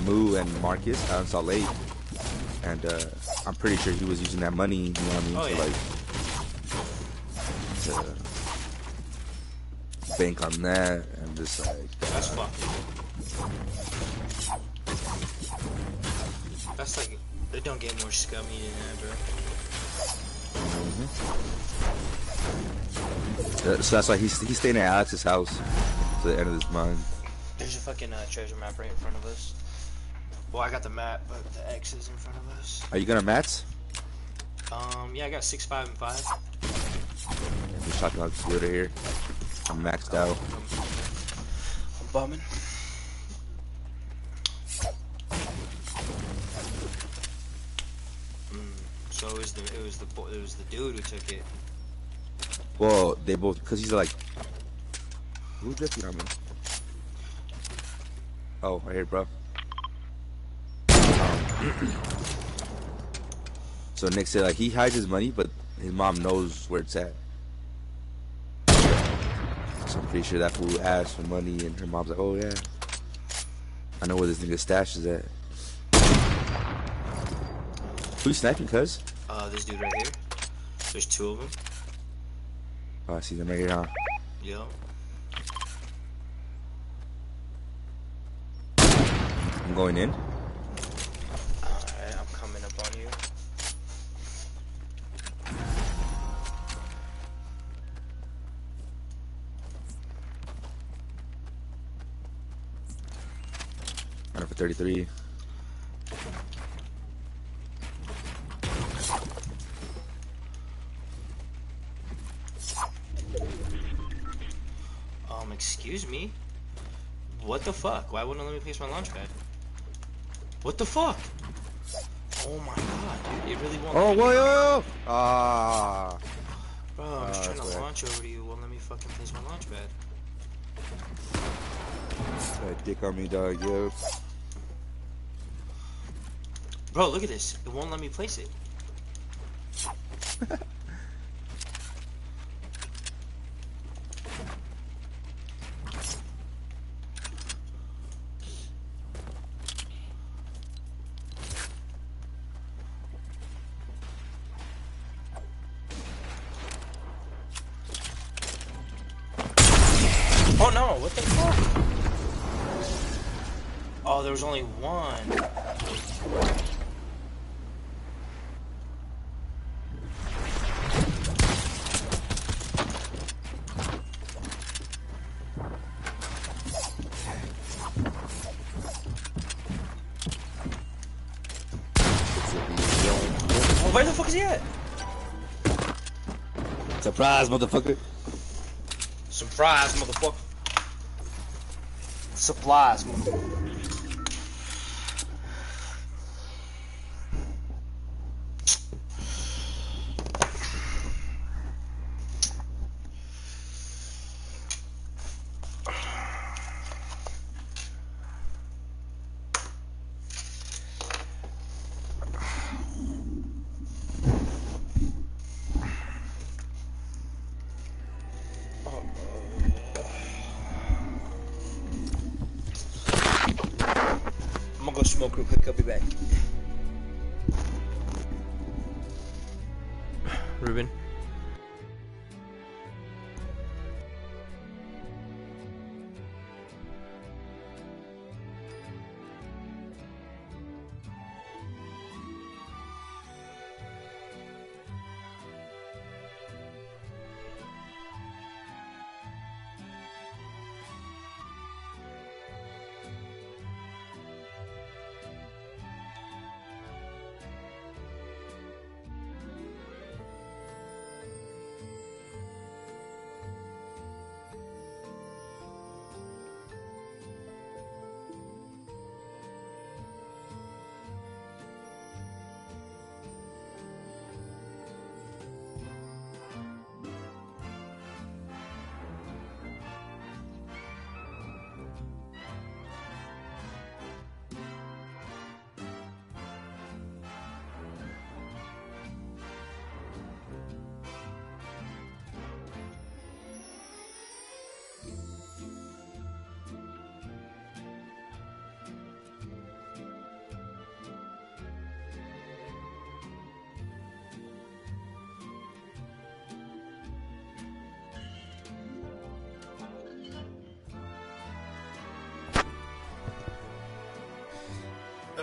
Moo and Marcus out in Salt Lake, and I'm pretty sure he was using that money, you know what I mean, to like. To bank on that and just like that's fucking. That's like they don't get more scummy than that, bro. so that's why he's staying at Alex's house to the end of this month. There's a fucking treasure map right in front of us. Well, I got the map, but the X is in front of us. Are you gonna mats? Yeah, I got 6, 5, and 5. I'm talking about this order here. I'm maxed out. I'm bumming. So it was the dude who took it. Well, they both, cause he's like, who's drifting on me? Oh, right here, bro. So Nick said like he hides his money, but his mom knows where it's at. So I'm pretty sure that fool asked for money, and her mom's like, "Oh yeah, I know where this nigga's stash is at." Who you sniping, cuz? This dude right here. There's 2 of them. Oh, I see them right here, huh? Yo. I'm going in. Alright, I'm coming up on you. Running for 33. Excuse me? What the fuck? Why wouldn't it let me place my launch pad? What the fuck? Oh my god, dude. It really won't let me. Whoa! Ah. Bro, I'm just trying to launch over to you. It won't let me fucking place my launch pad. That dick on me, dog, yo. Bro, look at this. It won't let me place it. Oh no, what the fuck? Oh, there was only one. Oh, where the fuck is he at? Surprise, motherfucker. Surprise, motherfucker. Supplies, motherfucker. I'm gonna go smoke real quick. I'll be back. Ruben.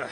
Yo.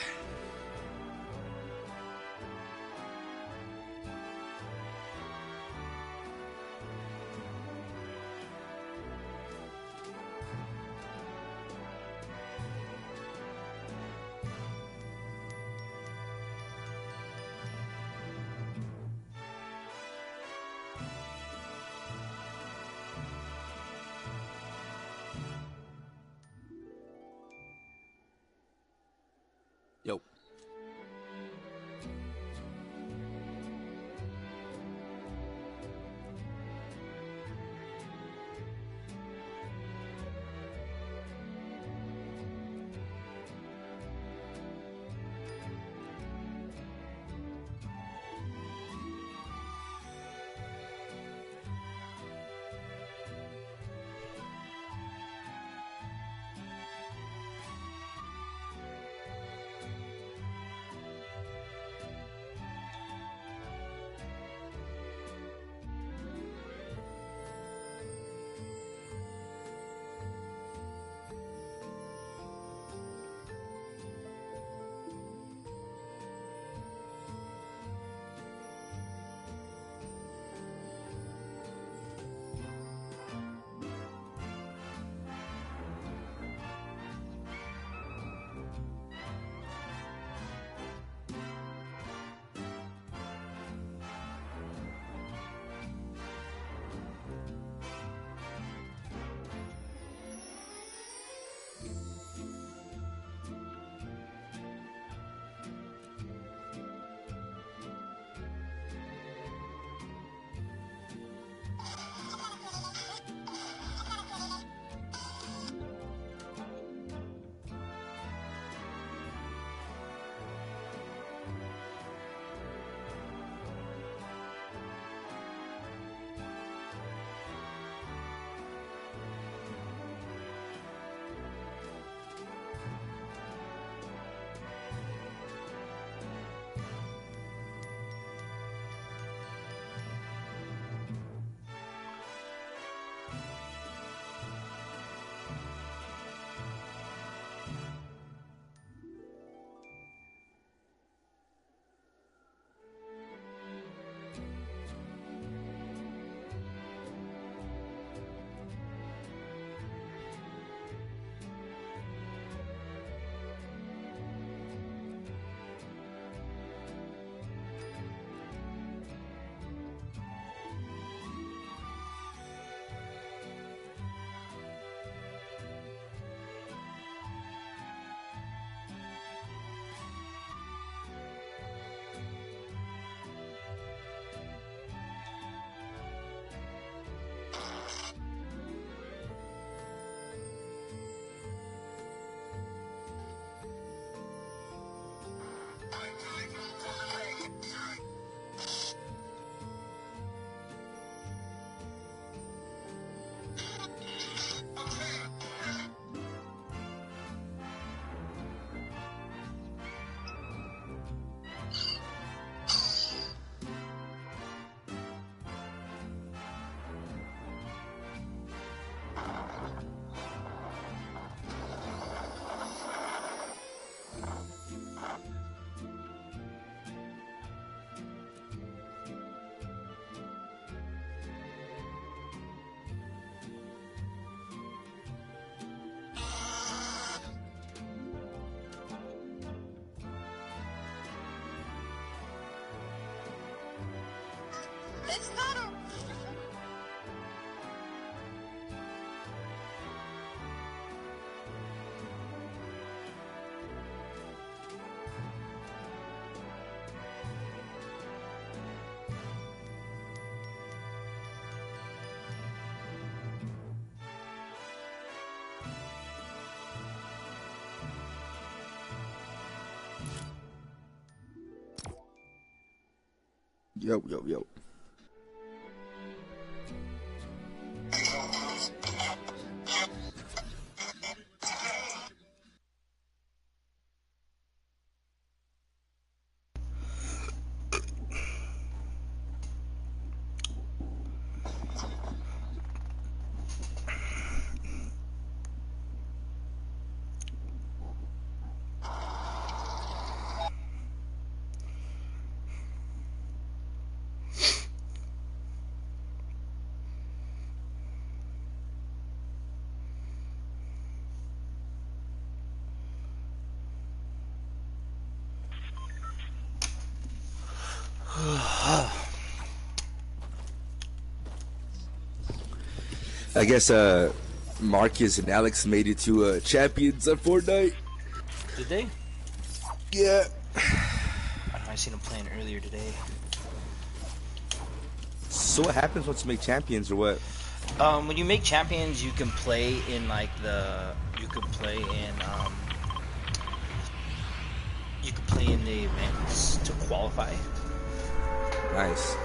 It's not a... Yo, yo, yo. I guess Marcus and Alex made it to champions on Fortnite. Did they? Yeah. I don't know, I seen them playing earlier today. So what happens once you make champions or what? When you make champions, you can play in like the events to qualify. Nice.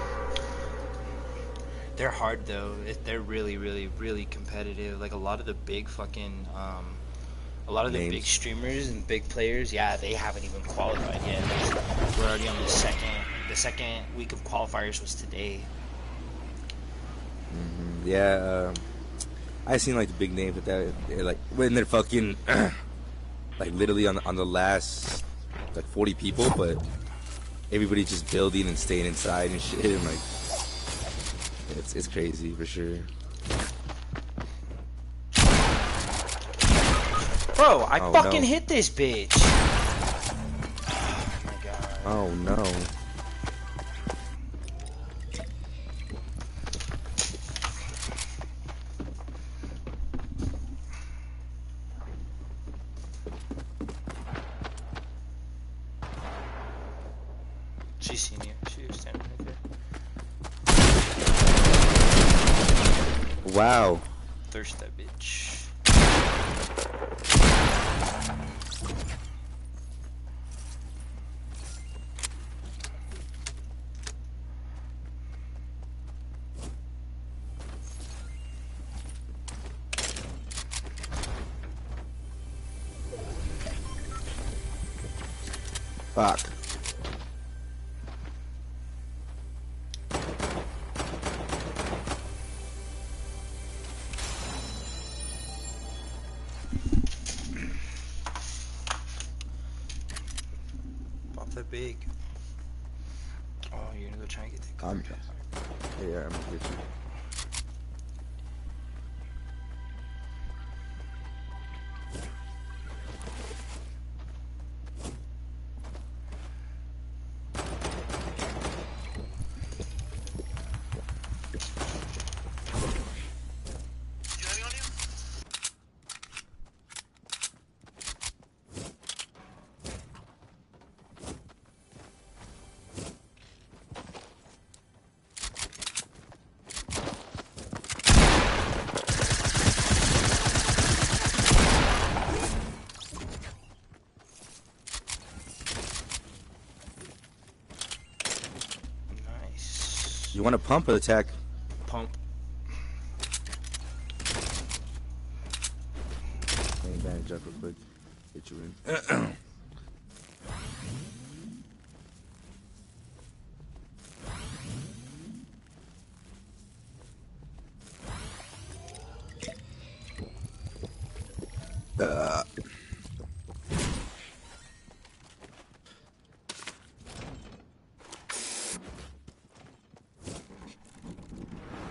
They're hard though. They're really, really, really competitive. Like a lot of the big fucking, a lot of the big streamers and big players, yeah, they haven't even qualified yet. We're already on the second week of qualifiers was today. Mm-hmm. Yeah, I seen like the big names with that, like when they're fucking, like literally on the last like 40 people, but everybody's just building and staying inside and shit, and like it's crazy for sure. Bro, I fucking hit this bitch. Oh my god. Oh no. She's seen you. She was standing right there. Wow. Thirst that bitch. Fuck. Pop that big. Oh, you're gonna go try and get that card. Yeah, I'm gonna get you. You want to pump or attack? Pump. Let me bandage up real quick. Get you in.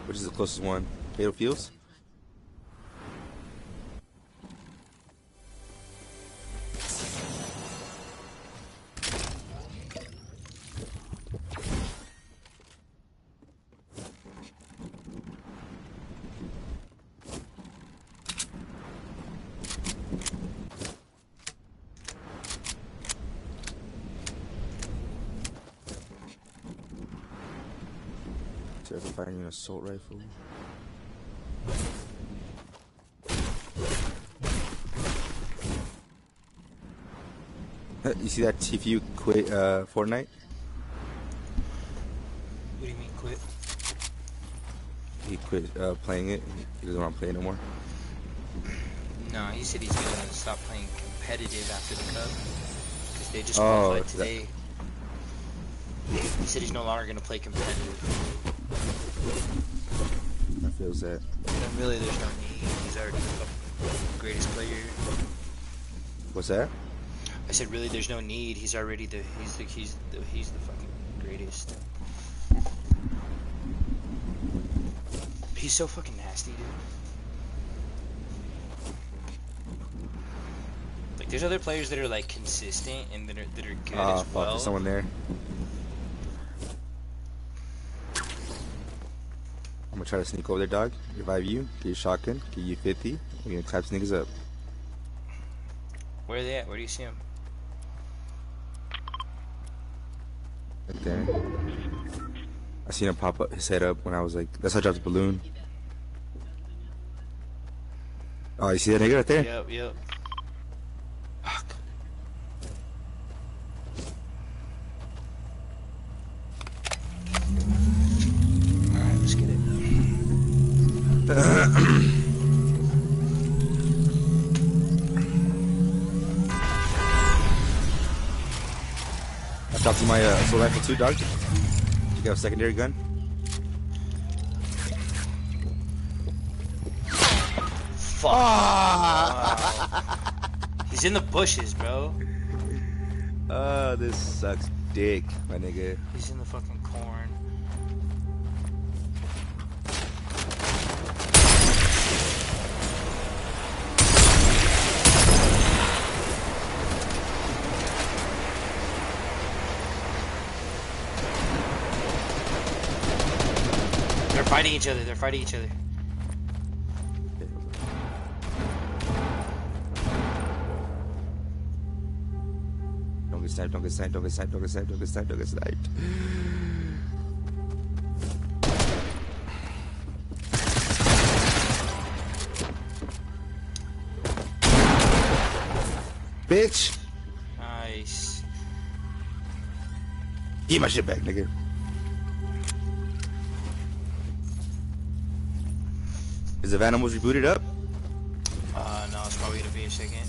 Which is the closest one? Fatal Fields? So if I find an assault rifle. You see that TFU quit Fortnite? What do you mean quit? He quit playing it. He doesn't want to play it no more. No, he said he's gonna stop playing competitive after the cup because they just qualified today. He said he's no longer gonna play competitive. I feels that. And really, there's no need. He's already the greatest player. What's that? I said, really, there's no need. He's already he's the fucking greatest. He's so fucking nasty, dude. Like, there's other players that are like consistent and that are good as well. There's someone there. I'm gonna try to sneak over there, dog. Revive you, get your shotgun, get you 50. We're gonna clap these niggas up. Where are they at? Where do you see them? Right there. I seen him pop up his head up when I was like, that's how I dropped the balloon. Oh, you see that nigga right there? Yep, yep. Fuck. Alright, let's get it. I dropped you my assault rifle too, dog. You got a secondary gun? Fuck. Wow. He's in the bushes, bro. Oh, this sucks dick, my nigga. He's in the fucking corn. They're fighting each other. They're fighting each other. Don't get sniped, don't get sniped, don't get sniped, don't get sniped, don't get sniped, don't get sniped. Bitch! Nice. Get my shit back, nigga. Is the Vanimals rebooted up? No, it's probably gonna be a second.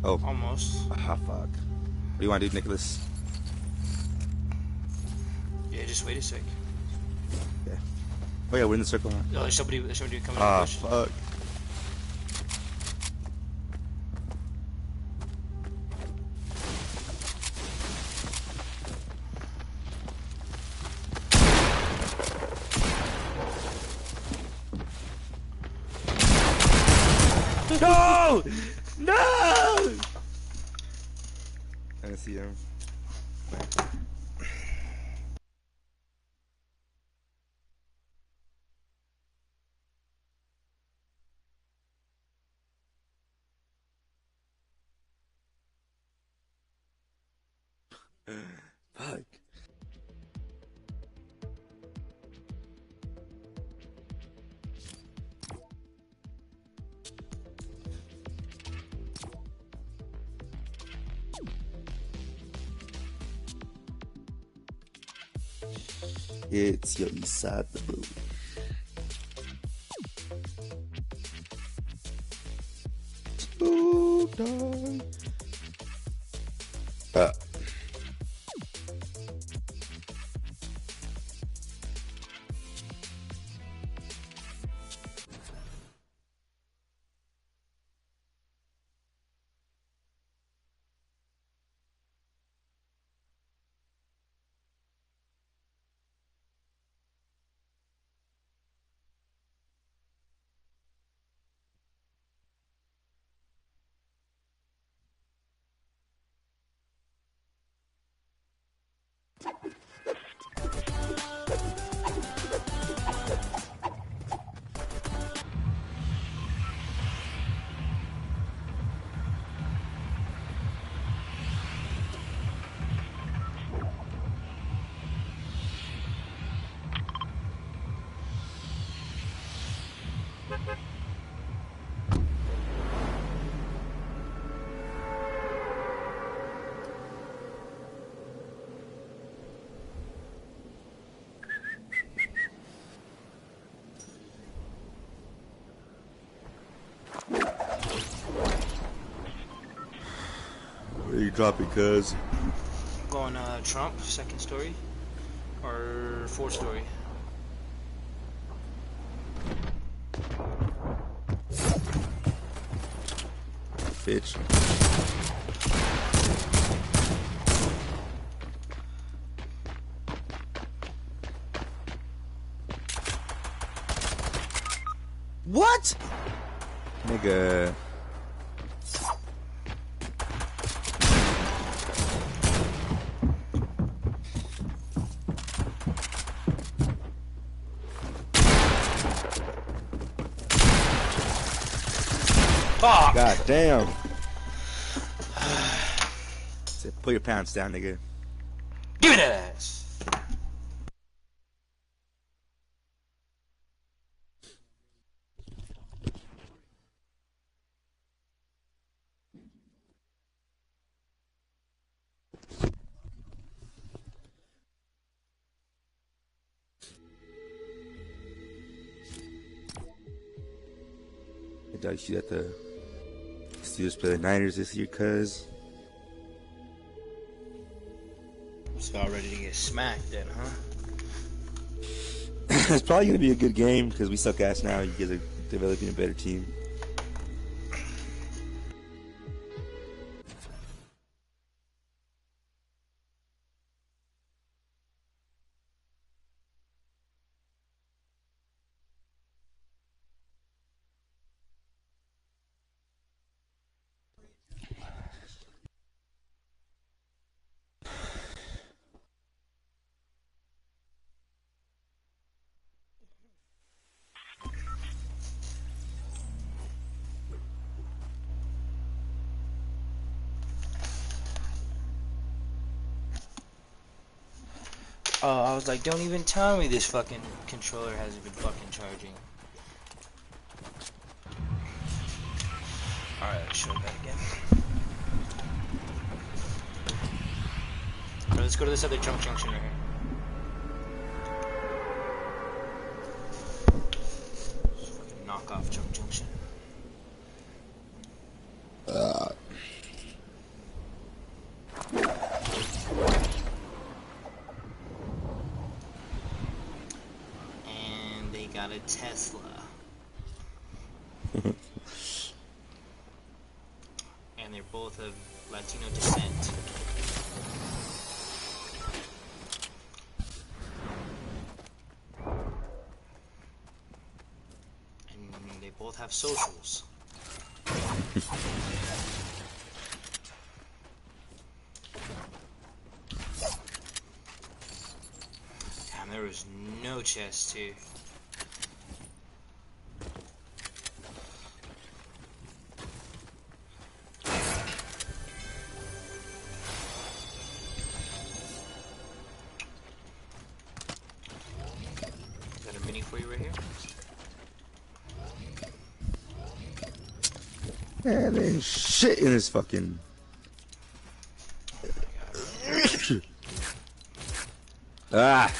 Oh. Almost. Ah, fuck. What do you want to do, Nicholas? Yeah, just wait a sec. Yeah. Oh yeah, we're in the circle, huh? Oh, there's somebody coming in the Ah, bush. fuck. No! No! I see him. Fuck. It's your east side the blue. Oh, dog. Where you dropping, cuz? Going Trump, second story, or fourth story. Bitch. What? Nigga. God damn. Said, put your pants down, nigga. Give me that ass. Hey, dog, you see that the Steelers play the Niners this year, cuz? So y'all ready to get smacked then, huh? It's probably going to be a good game because we suck ass now. You guys are developing a better team. Oh, I was like, don't even tell me this fucking controller hasn't been fucking charging. Alright, let's show that again. Alright, let's go to this other junk junction right here. This fucking knockoff junk junction. And they got a Tesla. And they're both of Latino descent. And they both have socials. Damn, there was no chest here. Got a mini for you right here. Man, there ain't shit in this fucking... Ah!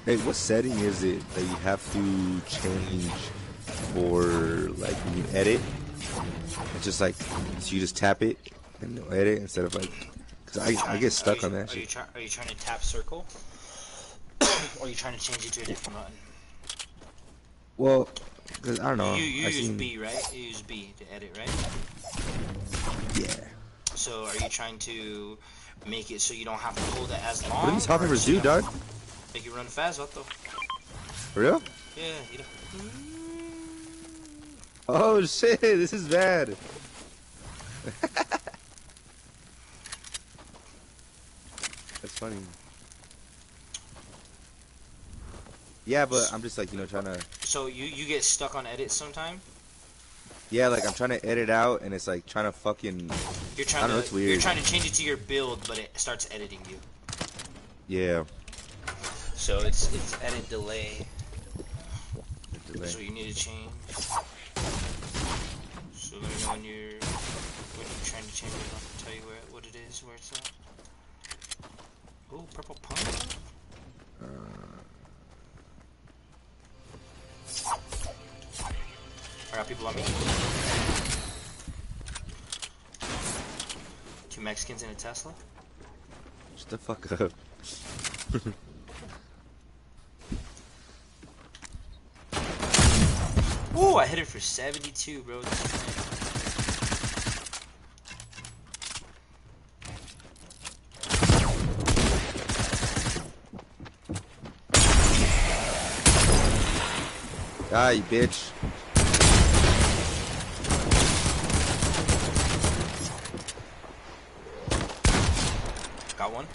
Hey, what setting is it that you have to change for, like, when you edit? It's just like, so you just tap it and it'll edit instead of, like, because I get stuck on that shit. Are you trying to tap circle? Or are you trying to change it to a different button? Well, because I don't know. You use seen... B, right? You use B to edit, right? Yeah. So are you trying to make it so you don't have to hold it as long? What do these hot peppers do, dog? Make you run fast, what the? For real? Yeah, you know. Oh shit, this is bad. That's funny. Yeah, but I'm just like, you know, trying to... So you get stuck on edit sometime? Yeah, like I'm trying to edit out and it's like trying to fucking... You're trying I don't know, it's weird. You're trying to change it to your build, but it starts editing you. Yeah. So it's edit delay. That's what you need to change. So let me know when you're trying to change it. I'll tell you what it is, where it's at. Oh, purple pump. I got people on me. 2 Mexicans in a Tesla. Shut the fuck up. Ooh, I hit it for 72, bro. Ah, you bitch. Got one.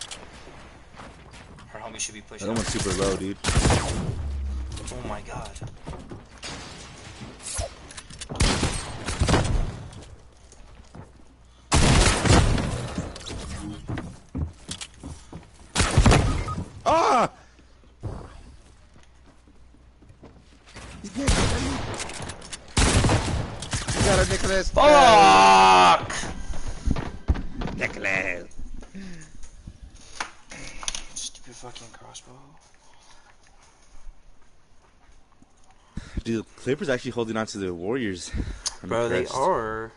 Her homie should be pushing. That one's super low, dude. Oh my god. Ah! You got her, Nicholas. Fuck! Nicholas. Stupid fucking crossbow. Dude, Clippers actually holding on to the Warriors. I'm Bro, impressed. they are.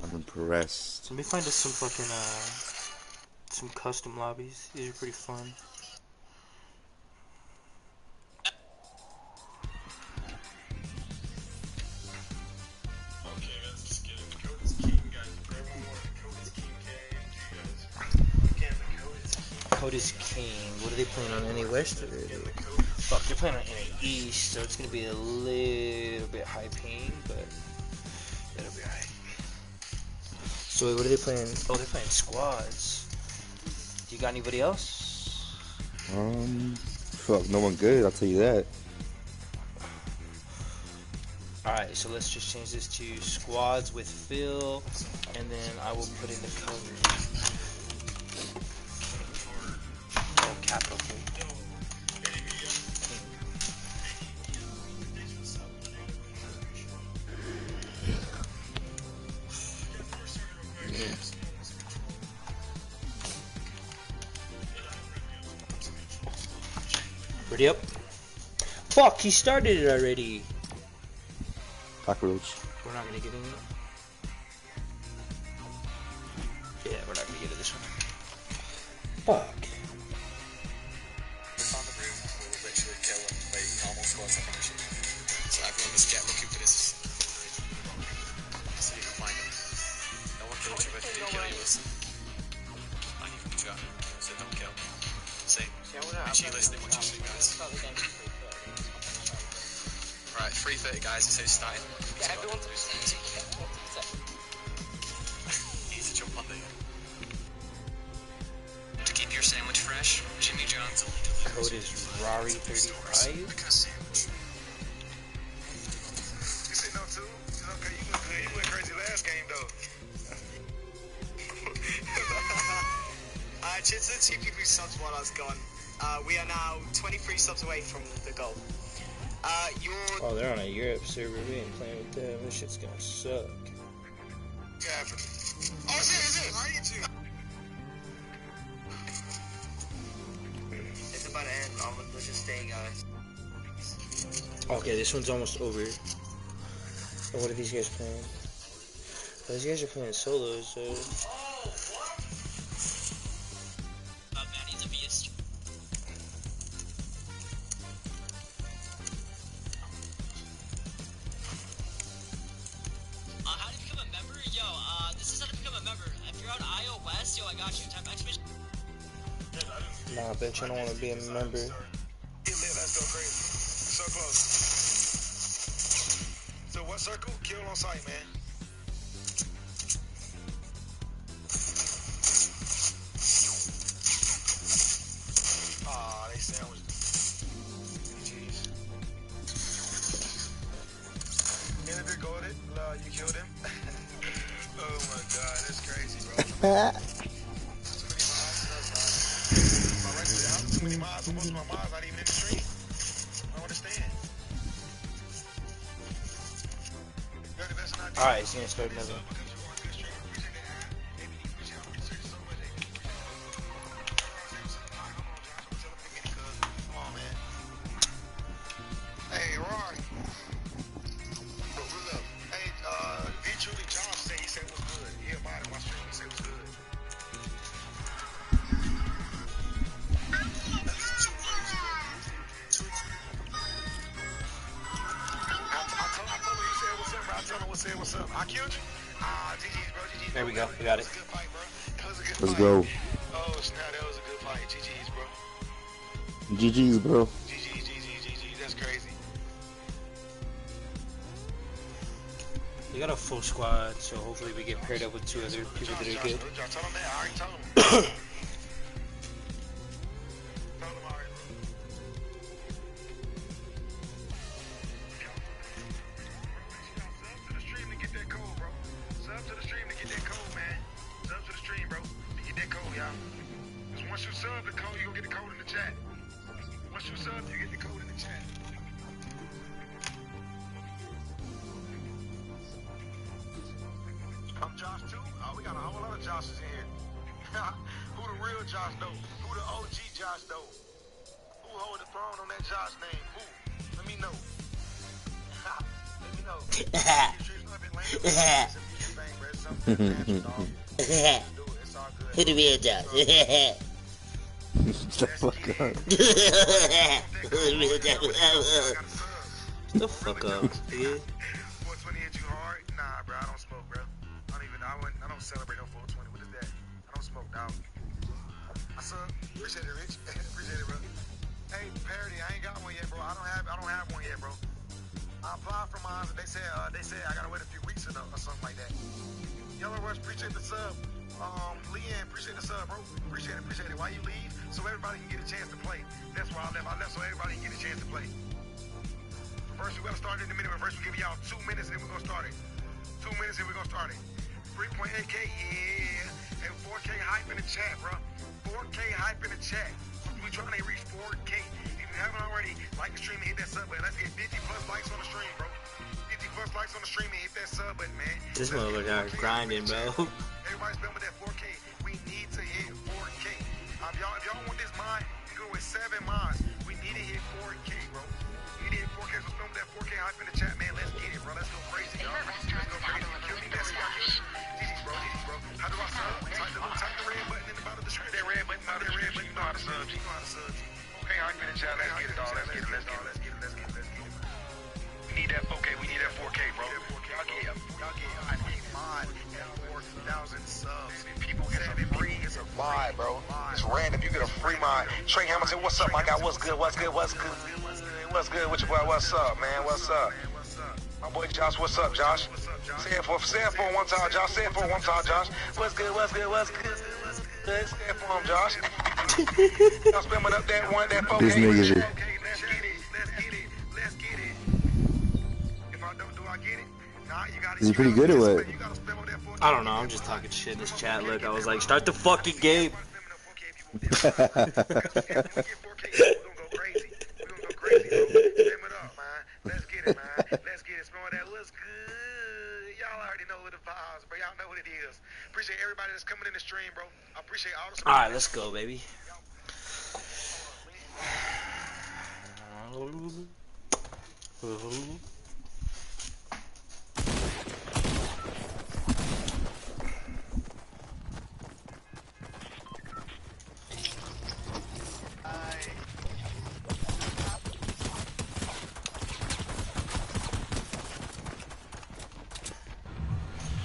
I'm impressed. Let me find us some fucking, some custom lobbies. These are pretty fun. Code is king. What are they playing on? Any west? Or fuck, they're playing on any east, so it's gonna be a little bit high ping, but it'll be alright. So wait, what are they playing? Oh, they're playing squads. Do you got anybody else? Fuck, no one good, I'll tell you that. Alright, so let's just change this to squads with Phil, and then I will put in the color. Oh, capital K. Ready up? Fuck, he started it already. Cockroach. We're not gonna get in it. Yeah, we're not gonna get it this one. Fuck. On the roof, we'll literally kill them by normal squads of finishing. So everyone just get looking for this. So you can find them. No one kill each other if you kill you, listen. And you can chat, so don't kill. See? Make sure you listening what you say, guys. Right, 3:30 guys, this is starting. Yeah, everyone's Easy jump on there. To keep your sandwich fresh, Jimmy John's only delivers. Code is Rari35. You said no too? Okay, you look good. You went crazy last game though. Cheers to the 2 people who subs while I was gone. We are now 23 subs away from the goal. Oh, they're on a Europe server. We ain't playing with them. This shit's gonna suck. Oh, shit. How are you two? It's about to end. Let's just stay, guys. Okay, this one's almost over. And what are these guys playing? Oh, these guys are playing solos, so... Manny's a beast. How to become a member? Yo, this is how to become a member. If you're on iOS, yo, I got you. Type exclamation. Nah, bitch, I don't want to be a member. Let's go crazy. So close. So what circle? Kill on sight, man. Aw, they sandwiched. Jeez. Interview goaded. You killed him. Oh my god, that's crazy, bro. Too many mods. Most of my mods not even in the stream. I don't understand. Alright, he's gonna start another one. Come on, man. Hey, Rory. What's up? Hey, V-Truly John said he said it was good. He about it my stream. He said it was good. said what's up. I killed you. Ah, GG's, bro. GG's. There we go. We got it. That was a good fight, bro. That was a good Let's fight. go. Oh, snap. That was a good fight. GG's, bro. GG's, bro. GG. That's crazy. We got a full squad, so hopefully we get paired up with two other people that are good. Josh, tell him that. I already told him. Told him already, bro. Sub to the stream to get that code, bro. Sub to the stream to get that code, man. Sub to the stream, bro. To get that code, y'all. Because once you sub the code, you gonna get the code in the chat. Once you sub, you get the code in the chat. I'm Josh too. Oh, we got a whole lot of Joshes in here. Who the real Josh though? Who the OG Josh though? Who hold the throne on that Josh name? Who? Let me know. Let me know. Who the real Josh? Shut the fuck up. Shut the fuck up, dude. 420 hit you hard? Nah, bro. I don't smoke, bro. I don't celebrate no 420. What is that? I don't smoke, dog. I sub. Appreciate it, Rich. Appreciate it, bro. Hey, Parody, I ain't got one yet, bro. I don't have one yet, bro. I applied for mine, but they said I gotta wait a few weeks or something like that. Yellow Rush, appreciate the sub. Leanne, appreciate the sub, bro. Appreciate it. Why you leave? So everybody can get a chance to play. That's why I left so everybody can get a chance to play. First, we're gonna start it in a minute, but first we give y'all 2 minutes and then we're gonna start it. 2 minutes and we're gonna start it. 3.8K, yeah. And 4K hype in the chat, bro. 4K hype in the chat. We trying to reach 4K. If you haven't already, like the stream and hit that sub button. Let's get 50 plus likes on the stream, bro. 50 plus likes on the stream and hit that sub button, man. This motherfucker grinding, bro. Everybody's been with that 4K. We need to hit 4K. If y'all want this mod, you go with 7 mods. We need to hit 4K, bro. We need to hit 4K. So spend with that 4K hype in the chat, man. Let's get it, bro. Let's go crazy, y'all. Let's go crazy. Kill me, Messi. GG, bro. How do I sub? Type the red button in the bottom of the screen. That red button, you know how to sub. You know how to sub. Okay, hype in the chat. Let's get it, dog. Let's get it. We need that 4K. We need that 4K, bro. Y'all get a mod at 4,000 subs. People get a free. It's a mod, bro. It's random. You get a free mod. Trey Hamilton, what's up, my guy? What's good? What's good with your boy? What's up, man? What's up? My boy Josh, what's up, Josh? Say it for one time, Josh. Say it for one time, Josh. What's good? Say it for him, Josh. Y'all spamming up that 4K. This nigga shit. Let's get it. If I don't, do I get it? Nah, you gotta. Is he pretty good at what? I don't know. I'm just talking shit in this chat. Look, I was like, start the fucking game. We're gonna go crazy, bro. Spam it up, man. Let's get it, man. Let's get it. Spam that. What's good? Y'all already know what the vibes, bro. Y'all know what it is. Appreciate everybody that's coming in the stream, bro. I appreciate all the support. All right, let's go, baby.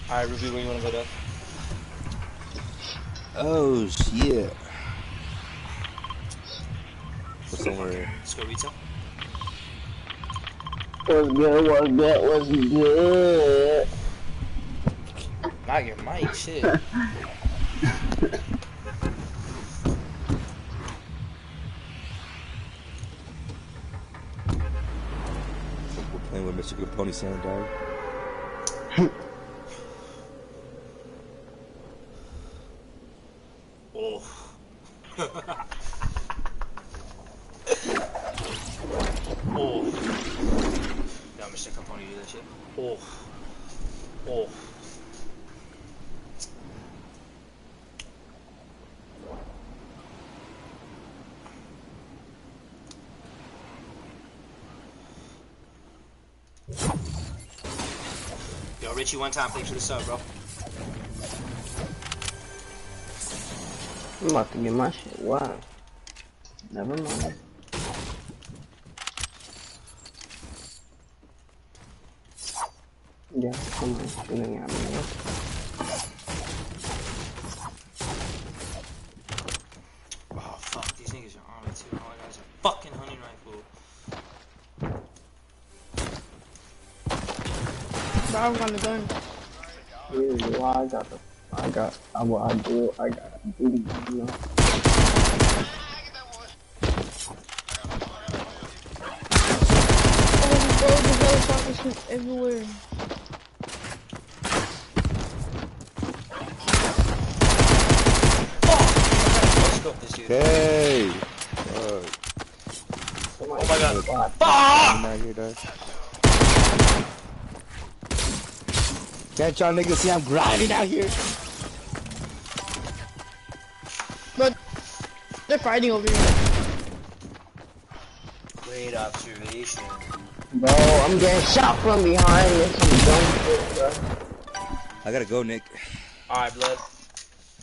Alright, Ruby, where you wanna go to? Oh shit. What's somewhere? Let's go retail. What's good? Not your mic, shit. We're playing with Mr. Good Pony Sound, dog. Oh. Oh. Now Mr. Capone do that shit. Oh. Oh. Yo, Richie, one time, thanks for the sub, bro. I'm about to get my shit. Wow. Never mind. Yeah, someone's shooting at me. Oh fuck, these niggas are on me too. All I got is a fucking hunting rifle. Bro, I got a gun. Usually, well, I got booty, you know. Oh, bro, the helicopters everywhere. Let's go this dude. Hey! Oh my god. Fuck. Fuck! Can't y'all niggas see I'm grinding out here? But they're fighting over here. Great observation. Bro, I'm getting shot from behind and some dumb shit, bro. I gotta go, Nick. Alright, blood.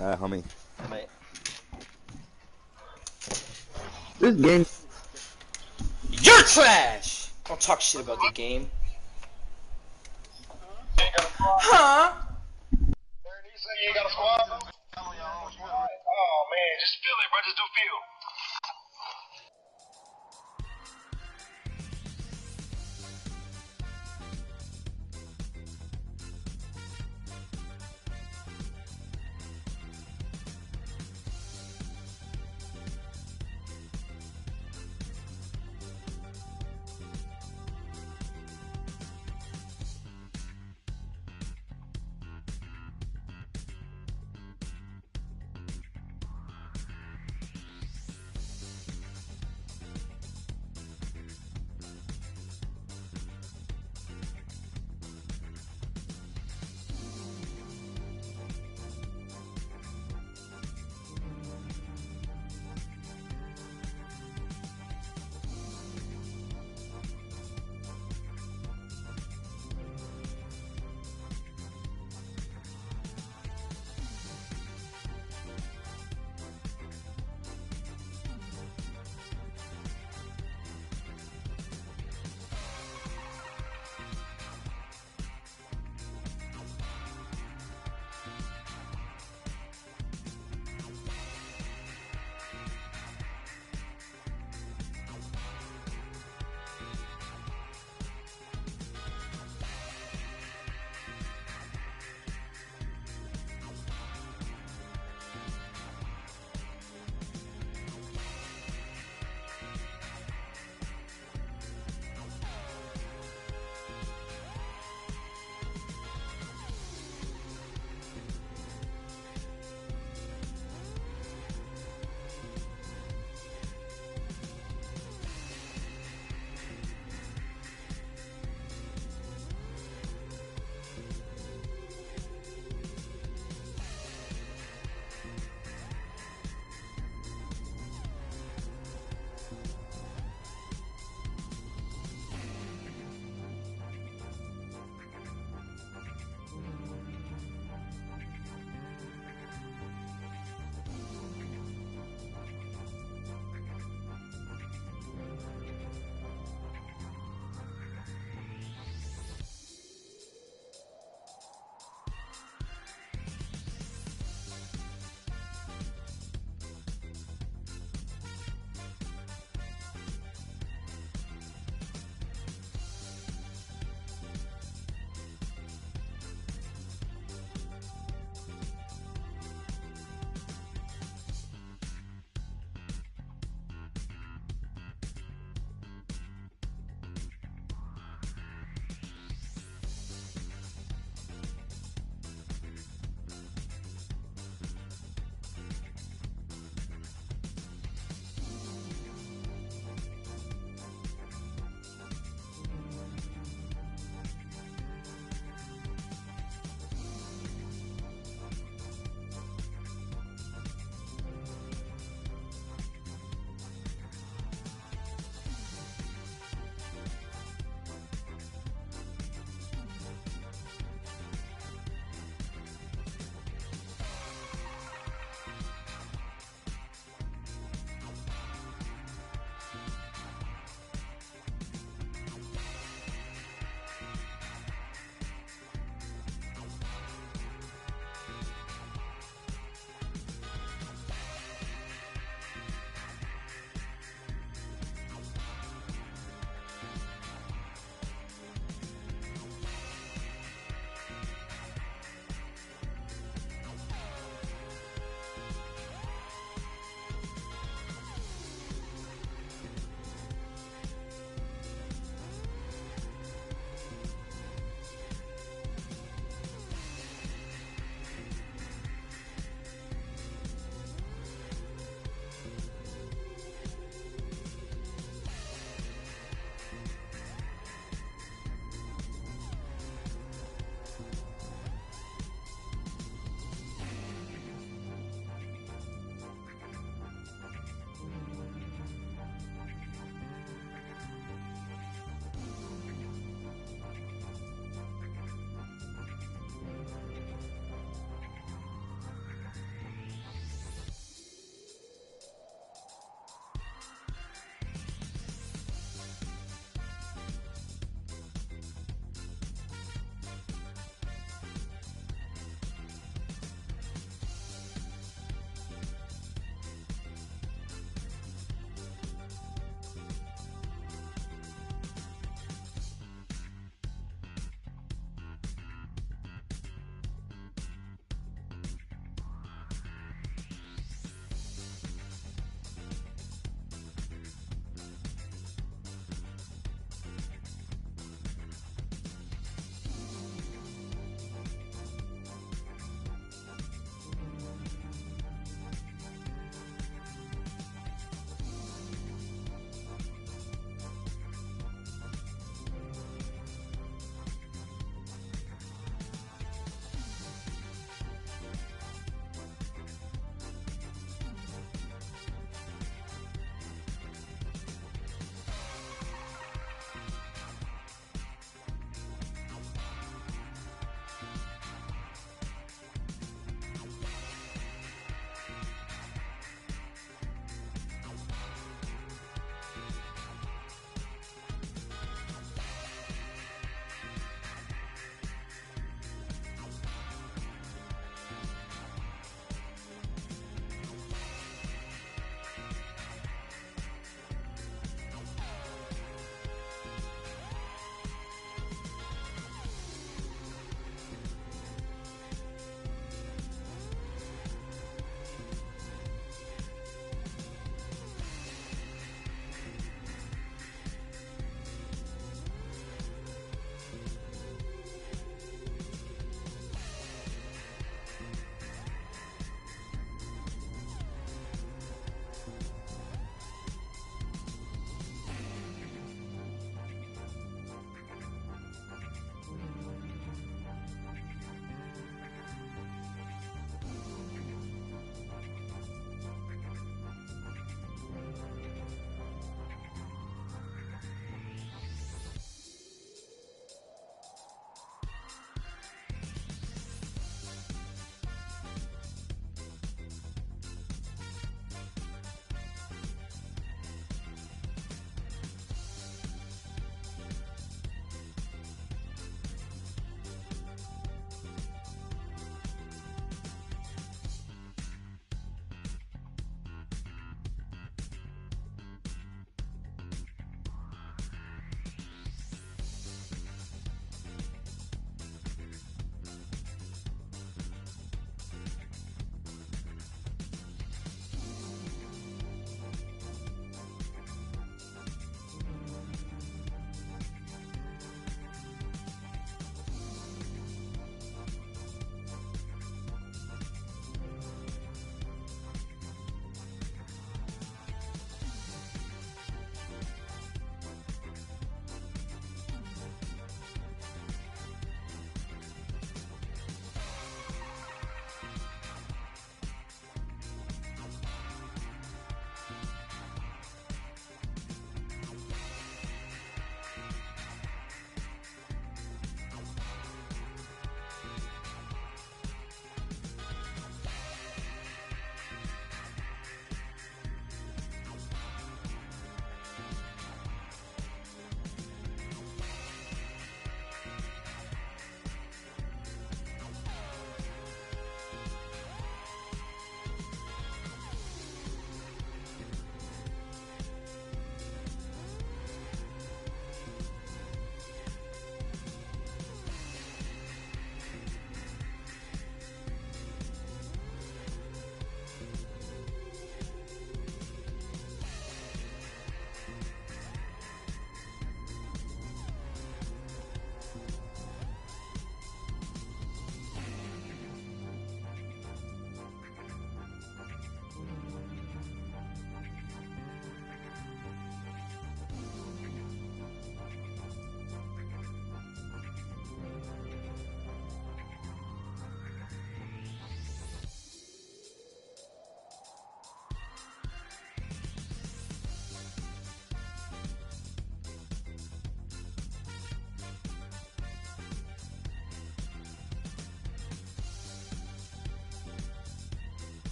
Alright, homie. Mate. This game. You're trash! Don't talk shit about the game. Huh? You ain't got a squad, bro? Oh man, just feel it, bro. Just do feel.